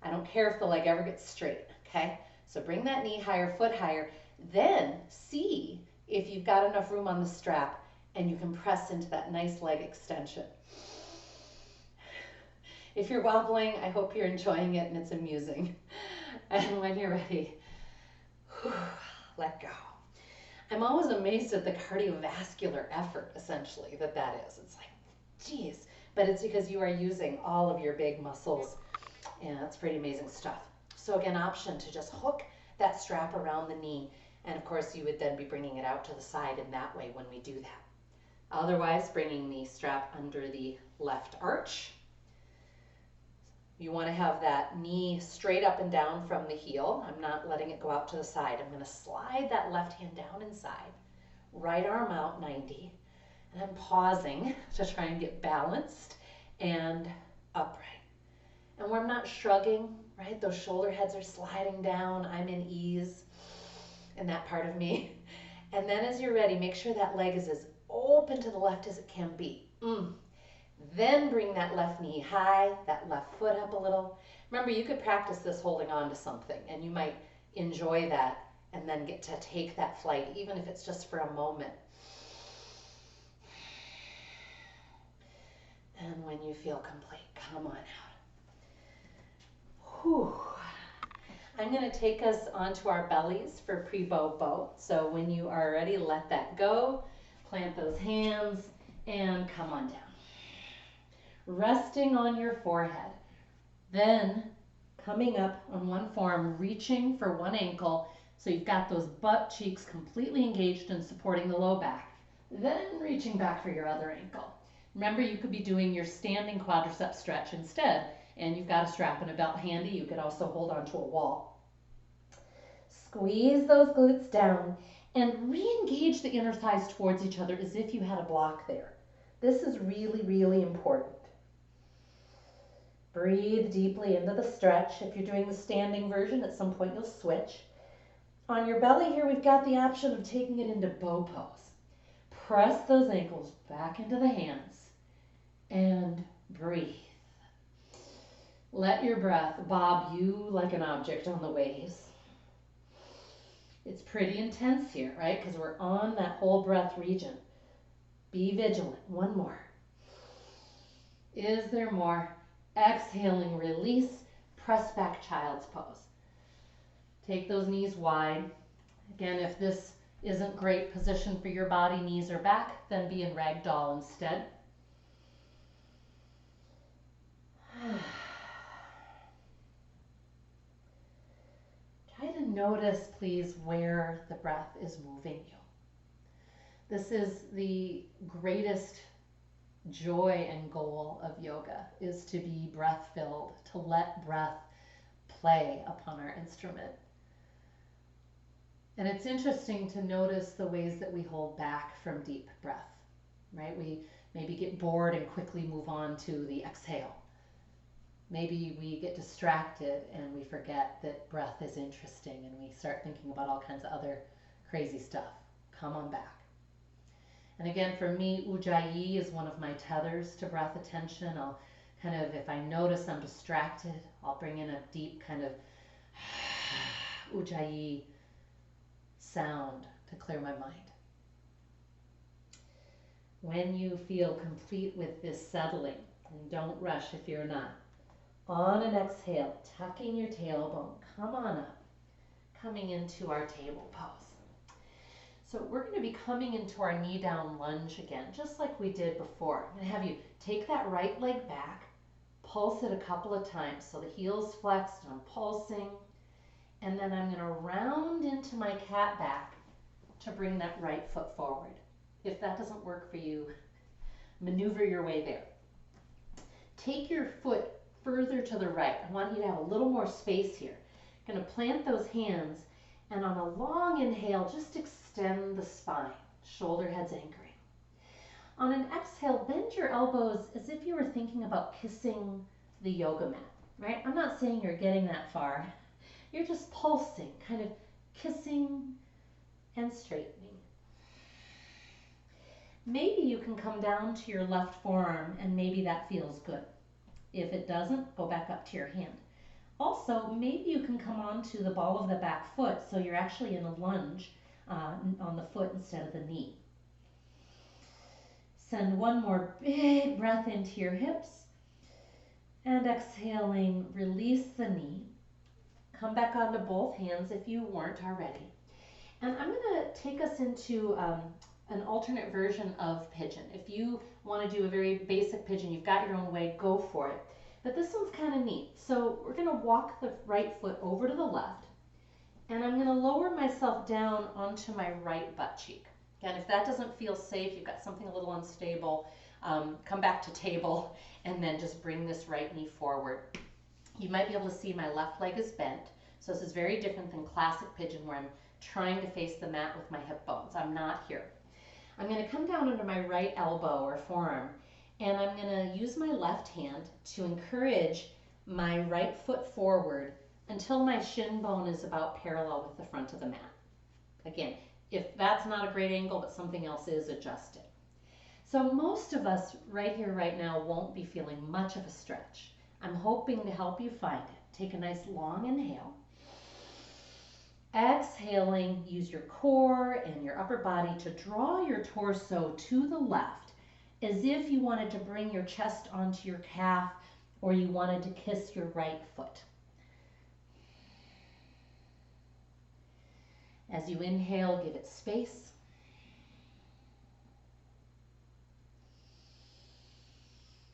I don't care if the leg ever gets straight, okay? So bring that knee higher, foot higher. Then see if you've got enough room on the strap and you can press into that nice leg extension. If you're wobbling, I hope you're enjoying it and it's amusing. And when you're ready, let go. I'm always amazed at the cardiovascular effort, essentially, that is. It's like, geez. But it's because you are using all of your big muscles, and that's pretty amazing stuff. So again, option to just hook that strap around the knee, and of course you would then be bringing it out to the side in that way when we do that. Otherwise, bringing the strap under the left arch. You want to have that knee straight up and down from the heel. I'm not letting it go out to the side. I'm going to slide that left hand down inside, right arm out 90, and I'm pausing to try and get balanced and upright. And where I'm not shrugging, right? Those shoulder heads are sliding down. I'm in ease in that part of me. And then as you're ready, make sure that leg is as open to the left as it can be. Then bring that left knee high, that left foot up a little. Remember, you could practice this holding on to something, and you might enjoy that and then get to take that flight, even if it's just for a moment. And when you feel complete, come on out. Whew. I'm going to take us onto our bellies for pre-bow bow. So when you are ready, let that go. Plant those hands and come on down. Resting on your forehead. Then coming up on one forearm, reaching for one ankle. So you've got those butt cheeks completely engaged and supporting the low back. Then reaching back for your other ankle. Remember, you could be doing your standing quadricep stretch instead, and you've got a strap and a belt handy. You could also hold onto a wall. Squeeze those glutes down and re-engage the inner thighs towards each other as if you had a block there. This is really, really important. Breathe deeply into the stretch. If you're doing the standing version, at some point you'll switch. On your belly here, we've got the option of taking it into bow pose. Press those ankles back into the hands and breathe. Let your breath bob you like an object on the waves. It's pretty intense here, right? Because we're on that whole breath region. Be vigilant. One more. Is there more? Exhaling, release, press back child's pose. Take those knees wide. Again, if this isn't great position for your body, knees are back, then be in ragdoll instead. Try to notice, please, where the breath is moving you. This is the greatest joy and goal of yoga, is to be breath-filled, to let breath play upon our instrument. And it's interesting to notice the ways that we hold back from deep breath, right? We maybe get bored and quickly move on to the exhale. Maybe we get distracted and we forget that breath is interesting and we start thinking about all kinds of other crazy stuff. Come on back. And again, for me, Ujjayi is one of my tethers to breath attention. I'll kind of, if I notice I'm distracted, I'll bring in a deep kind of Ujjayi sound to clear my mind. When you feel complete with this settling, and don't rush if you're not, on an exhale, tucking your tailbone, come on up, coming into our table pose. So we're going to be coming into our knee down lunge again, just like we did before. I'm going to have you take that right leg back, pulse it a couple of times so the heel's flexed and I'm pulsing, and then I'm going to round into my cat back to bring that right foot forward. If that doesn't work for you, maneuver your way there. Take your foot further to the right. I want you to have a little more space here. Going to plant those hands, and on a long inhale, just extend the spine, shoulder heads anchoring. On an exhale, bend your elbows as if you were thinking about kissing the yoga mat, right? I'm not saying you're getting that far. You're just pulsing, kind of kissing and straightening. Maybe you can come down to your left forearm and maybe that feels good. If it doesn't, go back up to your hand. Also, maybe you can come onto the ball of the back foot so you're actually in a lunge on the foot instead of the knee. Send one more big breath into your hips. And exhaling, release the knee. Come back onto both hands if you weren't already. And I'm going to take us into an alternate version of pigeon. If you want to do a very basic pigeon, you've got your own way, go for it. But this one's kind of neat. So we're going to walk the right foot over to the left, and I'm going to lower myself down onto my right butt cheek. Again, if that doesn't feel safe, you've got something a little unstable, come back to table, and then just bring this right knee forward. You might be able to see my left leg is bent. So this is very different than classic pigeon where I'm trying to face the mat with my hip bones. I'm not here. I'm going to come down under my right elbow or forearm, and I'm going to use my left hand to encourage my right foot forward until my shin bone is about parallel with the front of the mat. Again, if that's not a great angle but something else is, adjust it. So most of us right here, right now, won't be feeling much of a stretch. I'm hoping to help you find it. Take a nice long inhale. Exhaling, use your core and your upper body to draw your torso to the left as if you wanted to bring your chest onto your calf or you wanted to kiss your right foot. As you inhale, give it space.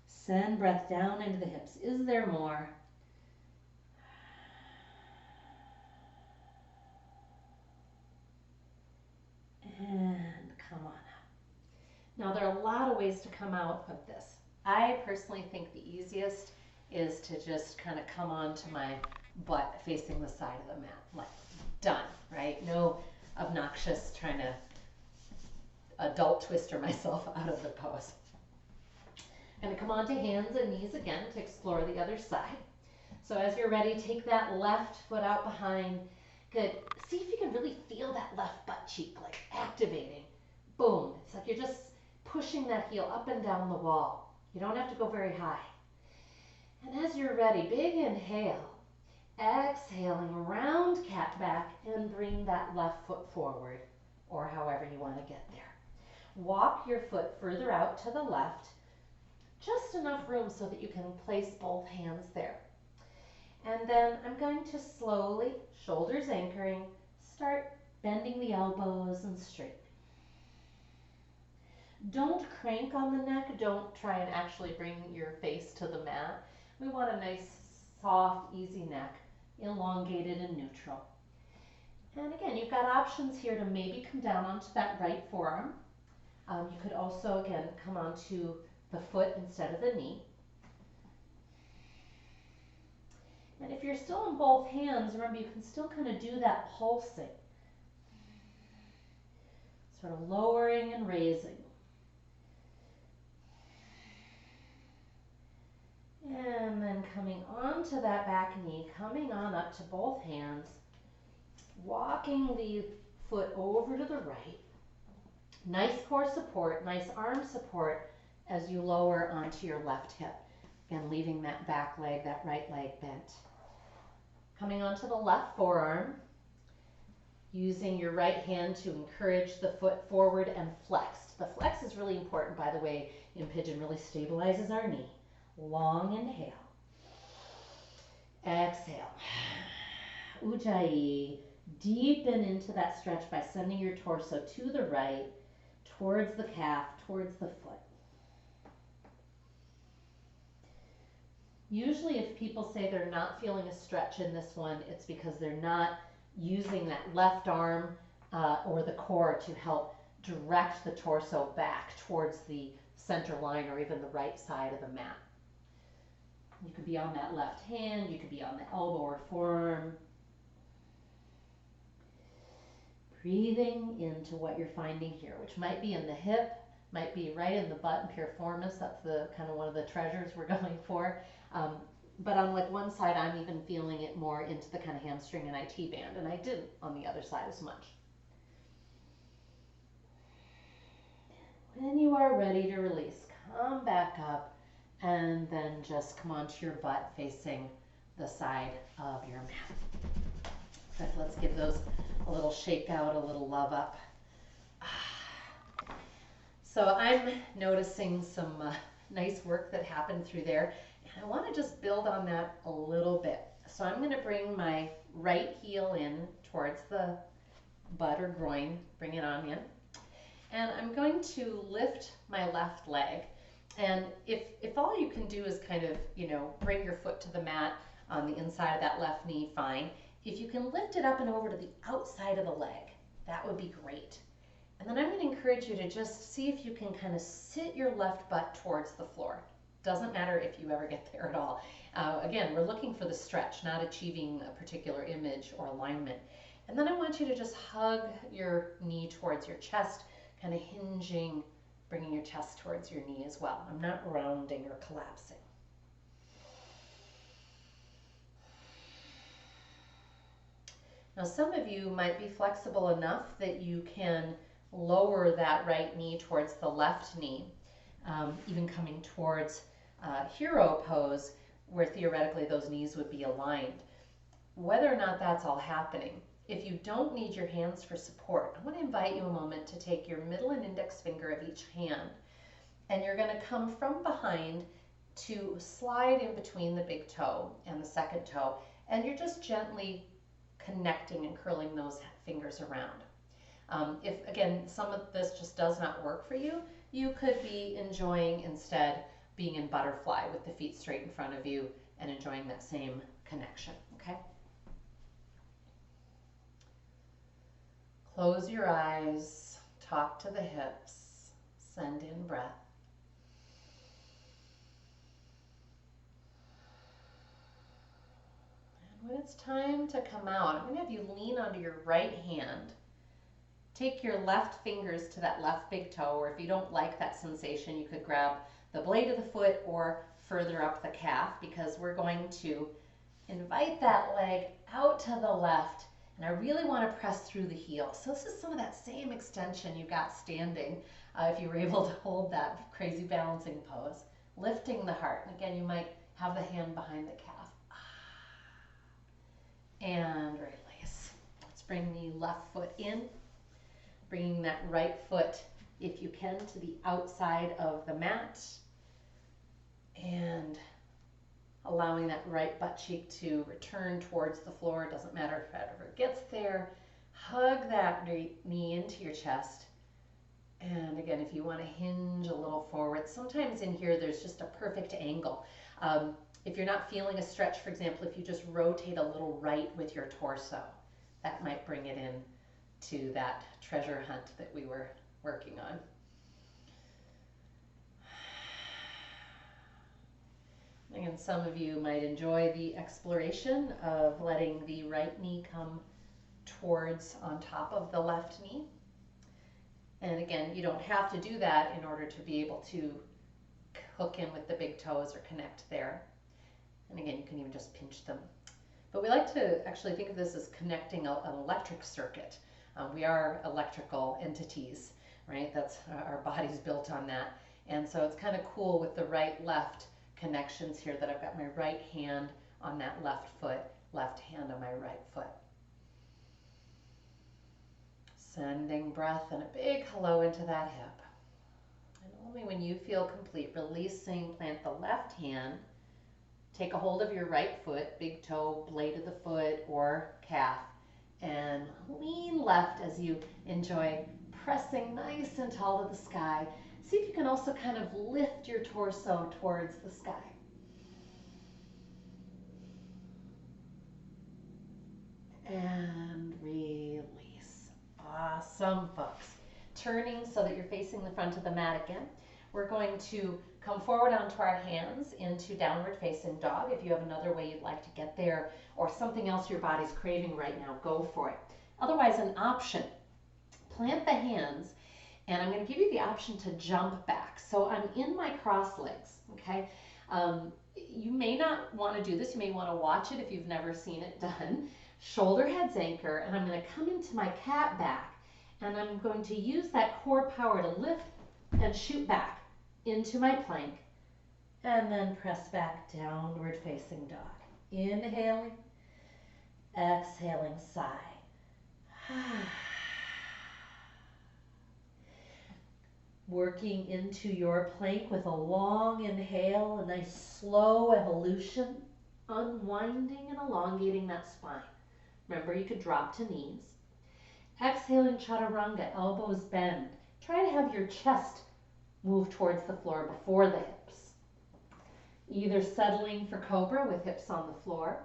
Send breath down into the hips. Is there more? And come on up. Now, there are a lot of ways to come out of this. I personally think the easiest is to just kind of come onto my butt facing the side of the mat. Like, done, right? No obnoxious trying to adult twister myself out of the pose. I'm going to come onto hands and knees again to explore the other side. So as you're ready, take that left foot out behind. Good. See if you can really feel that left butt cheek, like activating. Boom. It's like you're just pushing that heel up and down the wall. You don't have to go very high. And as you're ready, big inhale. Exhaling, round cat back and bring that left foot forward, or however you want to get there. Walk your foot further out to the left, just enough room so that you can place both hands there. And then I'm going to slowly, shoulders anchoring, start bending the elbows and straight. Don't crank on the neck. Don't try and actually bring your face to the mat. We want a nice, soft, easy neck, elongated and neutral. And again, you've got options here to maybe come down onto that right forearm. You could also, again, come onto the foot instead of the knee. And if you're still in both hands, remember you can still kind of do that pulsing. Sort of lowering and raising. And then coming onto that back knee, coming on up to both hands, walking the foot over to the right. Nice core support, nice arm support as you lower onto your left hip. Again, leaving that back leg, that right leg bent. Coming onto the left forearm, using your right hand to encourage the foot forward and flexed. The flex is really important, by the way, in pigeon, really stabilizes our knee. Long inhale. Exhale. Ujjayi. Deepen into that stretch by sending your torso to the right, towards the calf, towards the foot. Usually if people say they're not feeling a stretch in this one, it's because they're not using that left arm or the core to help direct the torso back towards the center line or even the right side of the mat. You could be on that left hand, you could be on the elbow or forearm. Breathing into what you're finding here, which might be in the hip, might be right in the butt and piriformis. That's the kind of one of the treasures we're going for. But on like one side, I'm even feeling it more into the kind of hamstring and IT band, and I didn't on the other side as much. When you are ready to release, come back up and then just come onto your butt facing the side of your mat. So let's give those a little shake out, a little love up. So I'm noticing some nice work that happened through there. And I want to just build on that a little bit. So I'm going to bring my right heel in towards the butt or groin, bring it on in. And I'm going to lift my left leg. And if all you can do is kind of, bring your foot to the mat on the inside of that left knee, fine. If you can lift it up and over to the outside of the leg, that would be great. And then I'm going to encourage you to just see if you can kind of sit your left butt towards the floor. Doesn't matter if you ever get there at all. Again, we're looking for the stretch, not achieving a particular image or alignment. And then I want you to just hug your knee towards your chest, kind of hinging, bringing your chest towards your knee as well. I'm not rounding or collapsing. Now, some of you might be flexible enough that you can lower that right knee towards the left knee, even coming towards hero pose, where theoretically those knees would be aligned. Whether or not that's all happening, if you don't need your hands for support, I want to invite you a moment to take your middle and index finger of each hand and you're going to come from behind to slide in between the big toe and the second toe, and you're just gently connecting and curling those fingers around. If, again, some of this just does not work for you, you could be enjoying instead being in butterfly with the feet straight in front of you and enjoying that same connection, okay? Close your eyes, talk to the hips, send in breath. And when it's time to come out, I'm going to have you lean onto your right hand. Take your left fingers to that left big toe, or if you don't like that sensation, you could grab the blade of the foot or further up the calf, because we're going to invite that leg out to the left, and I really want to press through the heel. So this is some of that same extension you got standing if you were able to hold that crazy balancing pose. Lifting the heart, and again, you might have the hand behind the calf. And release. Let's bring the left foot in. Bringing that right foot, if you can, to the outside of the mat, and allowing that right butt cheek to return towards the floor. It doesn't matter if it ever gets there. Hug that knee into your chest. And again, if you want to hinge a little forward, sometimes in here there's just a perfect angle. If you're not feeling a stretch, for example, if you just rotate a little right with your torso, that might bring it in to that treasure hunt that we were working on. Again, some of you might enjoy the exploration of letting the right knee come towards on top of the left knee. And again, you don't have to do that in order to be able to hook in with the big toes or connect there. And again, you can even just pinch them. But we like to actually think of this as connecting an electric circuit. We are electrical entities, right? That's our body's built on that. And so it's kind of cool with the right-left connections here that I've got my right hand on that left foot, left hand on my right foot. Sending breath and a big hello into that hip. And only when you feel complete, releasing, plant the left hand, take a hold of your right foot, big toe, blade of the foot, or calf, and lean left as you enjoy pressing nice and tall to the sky. See if you can also kind of lift your torso towards the sky. And release. Awesome, folks. Turning so that you're facing the front of the mat again. We're going to come forward onto our hands into downward facing dog. If you have another way you'd like to get there or something else your body's craving right now, go for it. Otherwise, an option. Plant the hands, and I'm going to give you the option to jump back. So I'm in my cross legs, okay? You may not want to do this. You may want to watch it if you've never seen it done. Shoulder heads anchor, and I'm going to come into my cat back, and I'm going to use that core power to lift and shoot back into my plank, and then press back, downward facing dog. Inhaling, exhaling, sigh. Working into your plank with a long inhale, a nice slow evolution, unwinding and elongating that spine. Remember, you could drop to knees. Exhaling, chaturanga, elbows bend. Try to have your chest move towards the floor before the hips. Either settling for cobra with hips on the floor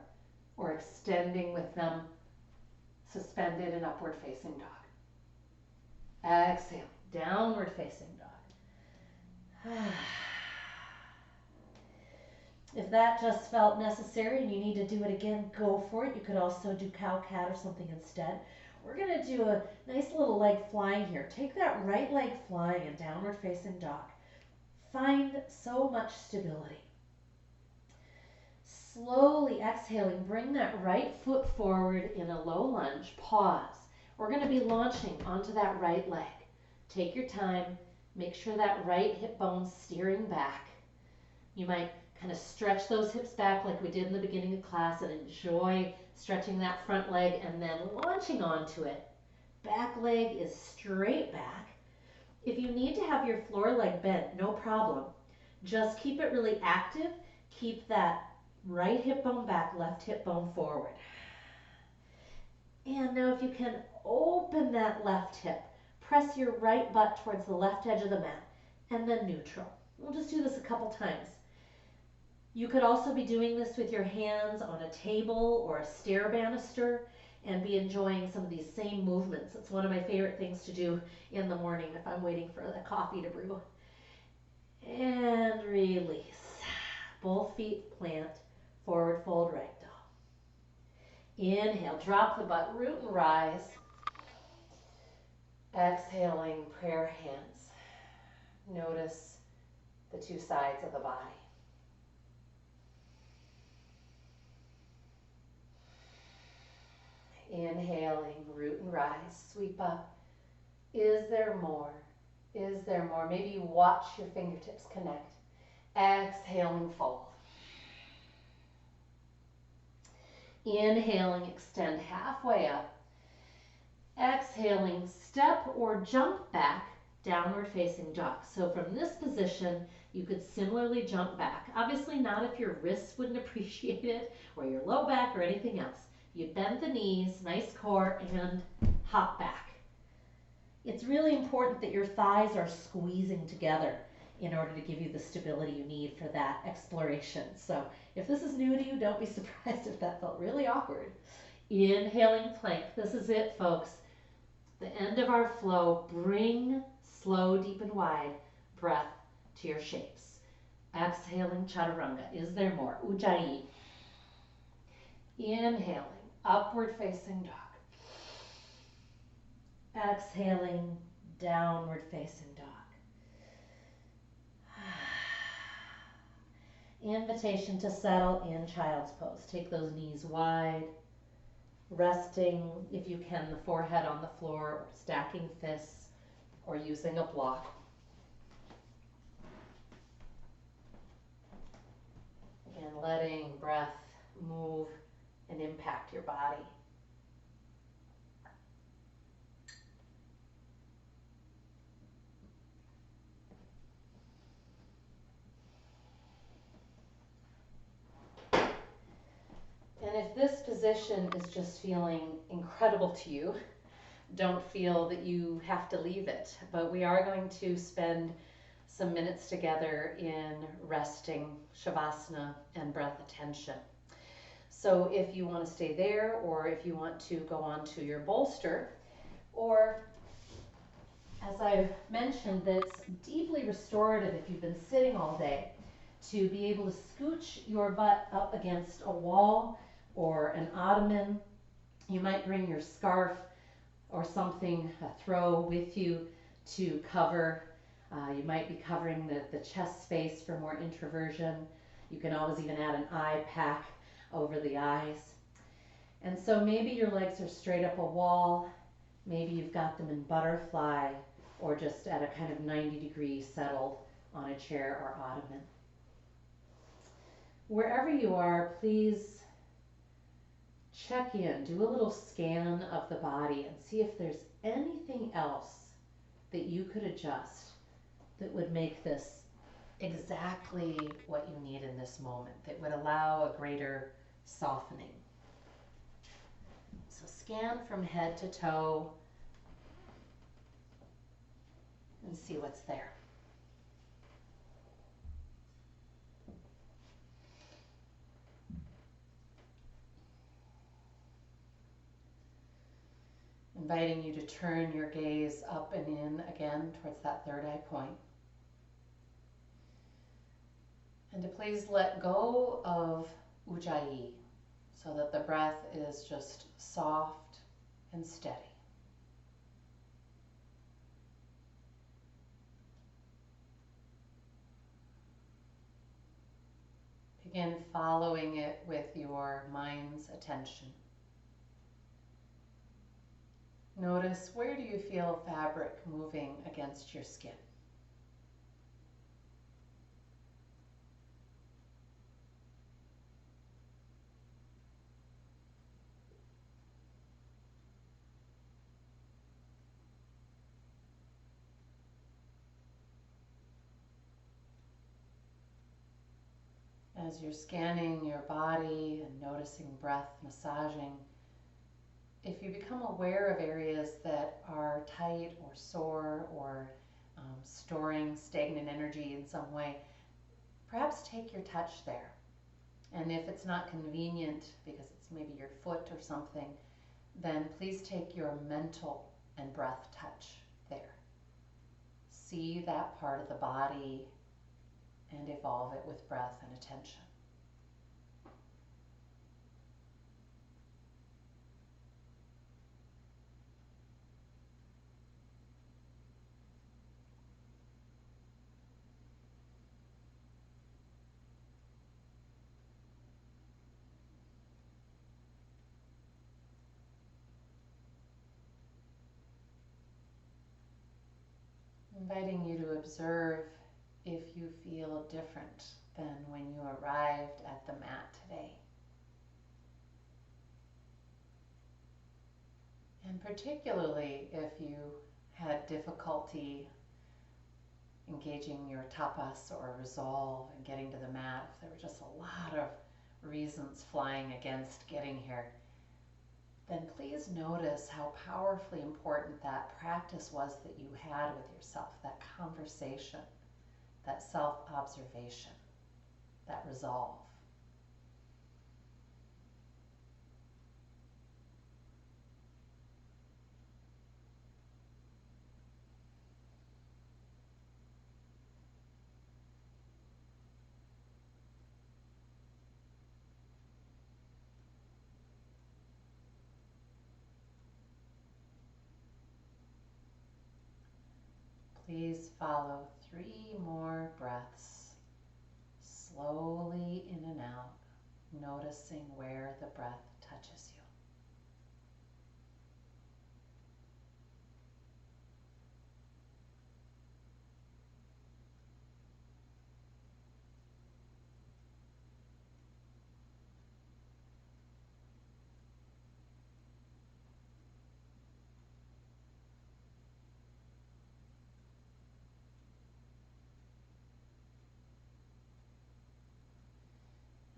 or extending with them suspended in upward facing dog. Exhale, downward facing dog. If that just felt necessary and you need to do it again, go for it. You could also do cow-cat or something instead. We're going to do a nice little leg flying here. Take that right leg flying and downward facing dog. Find so much stability. Slowly exhaling, bring that right foot forward in a low lunge. Pause. We're going to be launching onto that right leg. Take your time. Make sure that right hip bone's steering back. You might kind of stretch those hips back like we did in the beginning of class and enjoy stretching that front leg and then launching onto it. Back leg is straight back. If you need to have your floor leg bent, no problem. Just keep it really active. Keep that right hip bone back, left hip bone forward. And now if you can open that left hip, press your right butt towards the left edge of the mat, and then neutral. We'll just do this a couple times. You could also be doing this with your hands on a table or a stair banister and be enjoying some of these same movements. It's one of my favorite things to do in the morning if I'm waiting for the coffee to brew. And release. Both feet plant, forward fold, ragdoll. Inhale, drop the butt, root and rise. Exhaling, prayer hands. Notice the two sides of the body. Inhaling, root and rise, sweep up. Is there more? Is there more? Maybe you watch your fingertips connect. Exhaling, fold. Inhaling, extend halfway up. Exhaling, step or jump back, downward facing dog. So from this position, you could similarly jump back. Obviously not if your wrists wouldn't appreciate it, or your low back or anything else. You bend the knees, nice core, and hop back. It's really important that your thighs are squeezing together in order to give you the stability you need for that exploration. So if this is new to you, don't be surprised if that felt really awkward. Inhaling plank. This is it, folks. The end of our flow. Bring slow, deep, and wide breath to your shapes. Exhaling, chaturanga. Is there more? Ujjayi. Inhaling, upward facing dog. Exhaling, downward facing dog. Invitation to settle in child's pose. Take those knees wide, resting, if you can, the forehead on the floor, or stacking fists, or using a block. And letting breath move and impact your body. And if this position is just feeling incredible to you, don't feel that you have to leave it. But we are going to spend some minutes together in resting, shavasana, and breath attention. So if you want to stay there, or if you want to go on to your bolster, or as I've mentioned, that's deeply restorative if you've been sitting all day, to be able to scooch your butt up against a wall or an ottoman. You might bring your scarf or something, a throw, with you to cover. You might be covering the chest space for more introversion. You can always even add an eye pack over the eyes. And so maybe your legs are straight up a wall. Maybe you've got them in butterfly, or just at a kind of 90 degrees settled on a chair or ottoman. Wherever you are, please check in, do a little scan of the body and see if there's anything else that you could adjust that would make this exactly what you need in this moment, that would allow a greater softening. So scan from head to toe and see what's there. Inviting you to turn your gaze up and in again towards that third eye point. And to please let go of Ujjayi so that the breath is just soft and steady. Begin following it with your mind's attention. Notice, where do you feel fabric moving against your skin? As you're scanning your body and noticing breath massaging, if you become aware of areas that are tight or sore or storing stagnant energy in some way, perhaps take your touch there. And if it's not convenient because it's maybe your foot or something, then please take your mental and breath touch there. See that part of the body and evolve it with breath and attention. Inviting you to observe if you feel different than when you arrived at the mat today. And particularly if you had difficulty engaging your tapas or resolve and getting to the mat, if there were just a lot of reasons flying against getting here, then please notice how powerfully important that practice was that you had with yourself, that conversation, that self-observation, that resolve. Please follow 3 more breaths, slowly in and out, noticing where the breath touches you.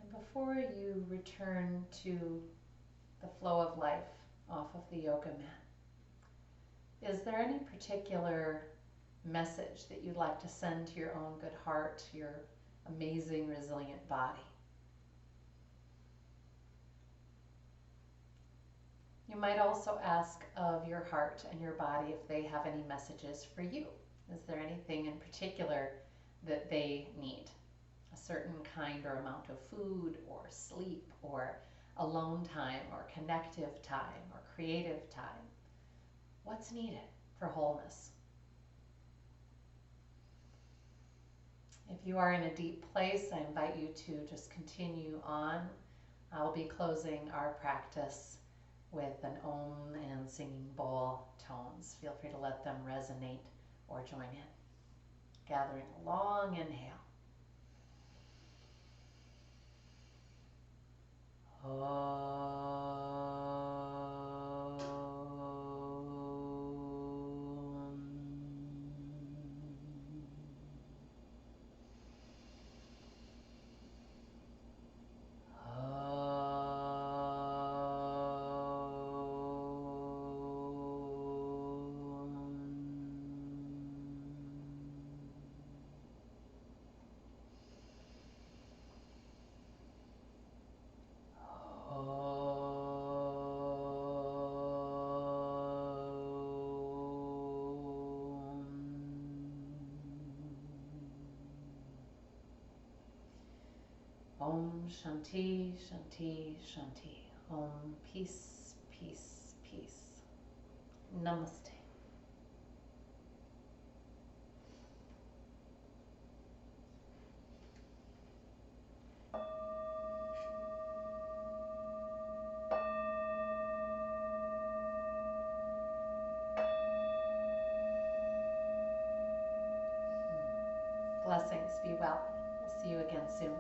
And before you return to the flow of life off of the yoga mat, is there any particular message that you'd like to send to your own good heart, your amazing, resilient body? You might also ask of your heart and your body if they have any messages for you. Is there anything in particular that they need? A certain kind or amount of food or sleep or alone time or connective time or creative time? What's needed for wholeness? If you are in a deep place, I invite you to just continue on. I'll be closing our practice with an Om and singing bowl tones. Feel free to let them resonate or join in. Gathering a long inhale. Om Shanti, Shanti, Shanti. Om peace, peace, peace. Namaste. Blessings, be well. We'll see you again soon.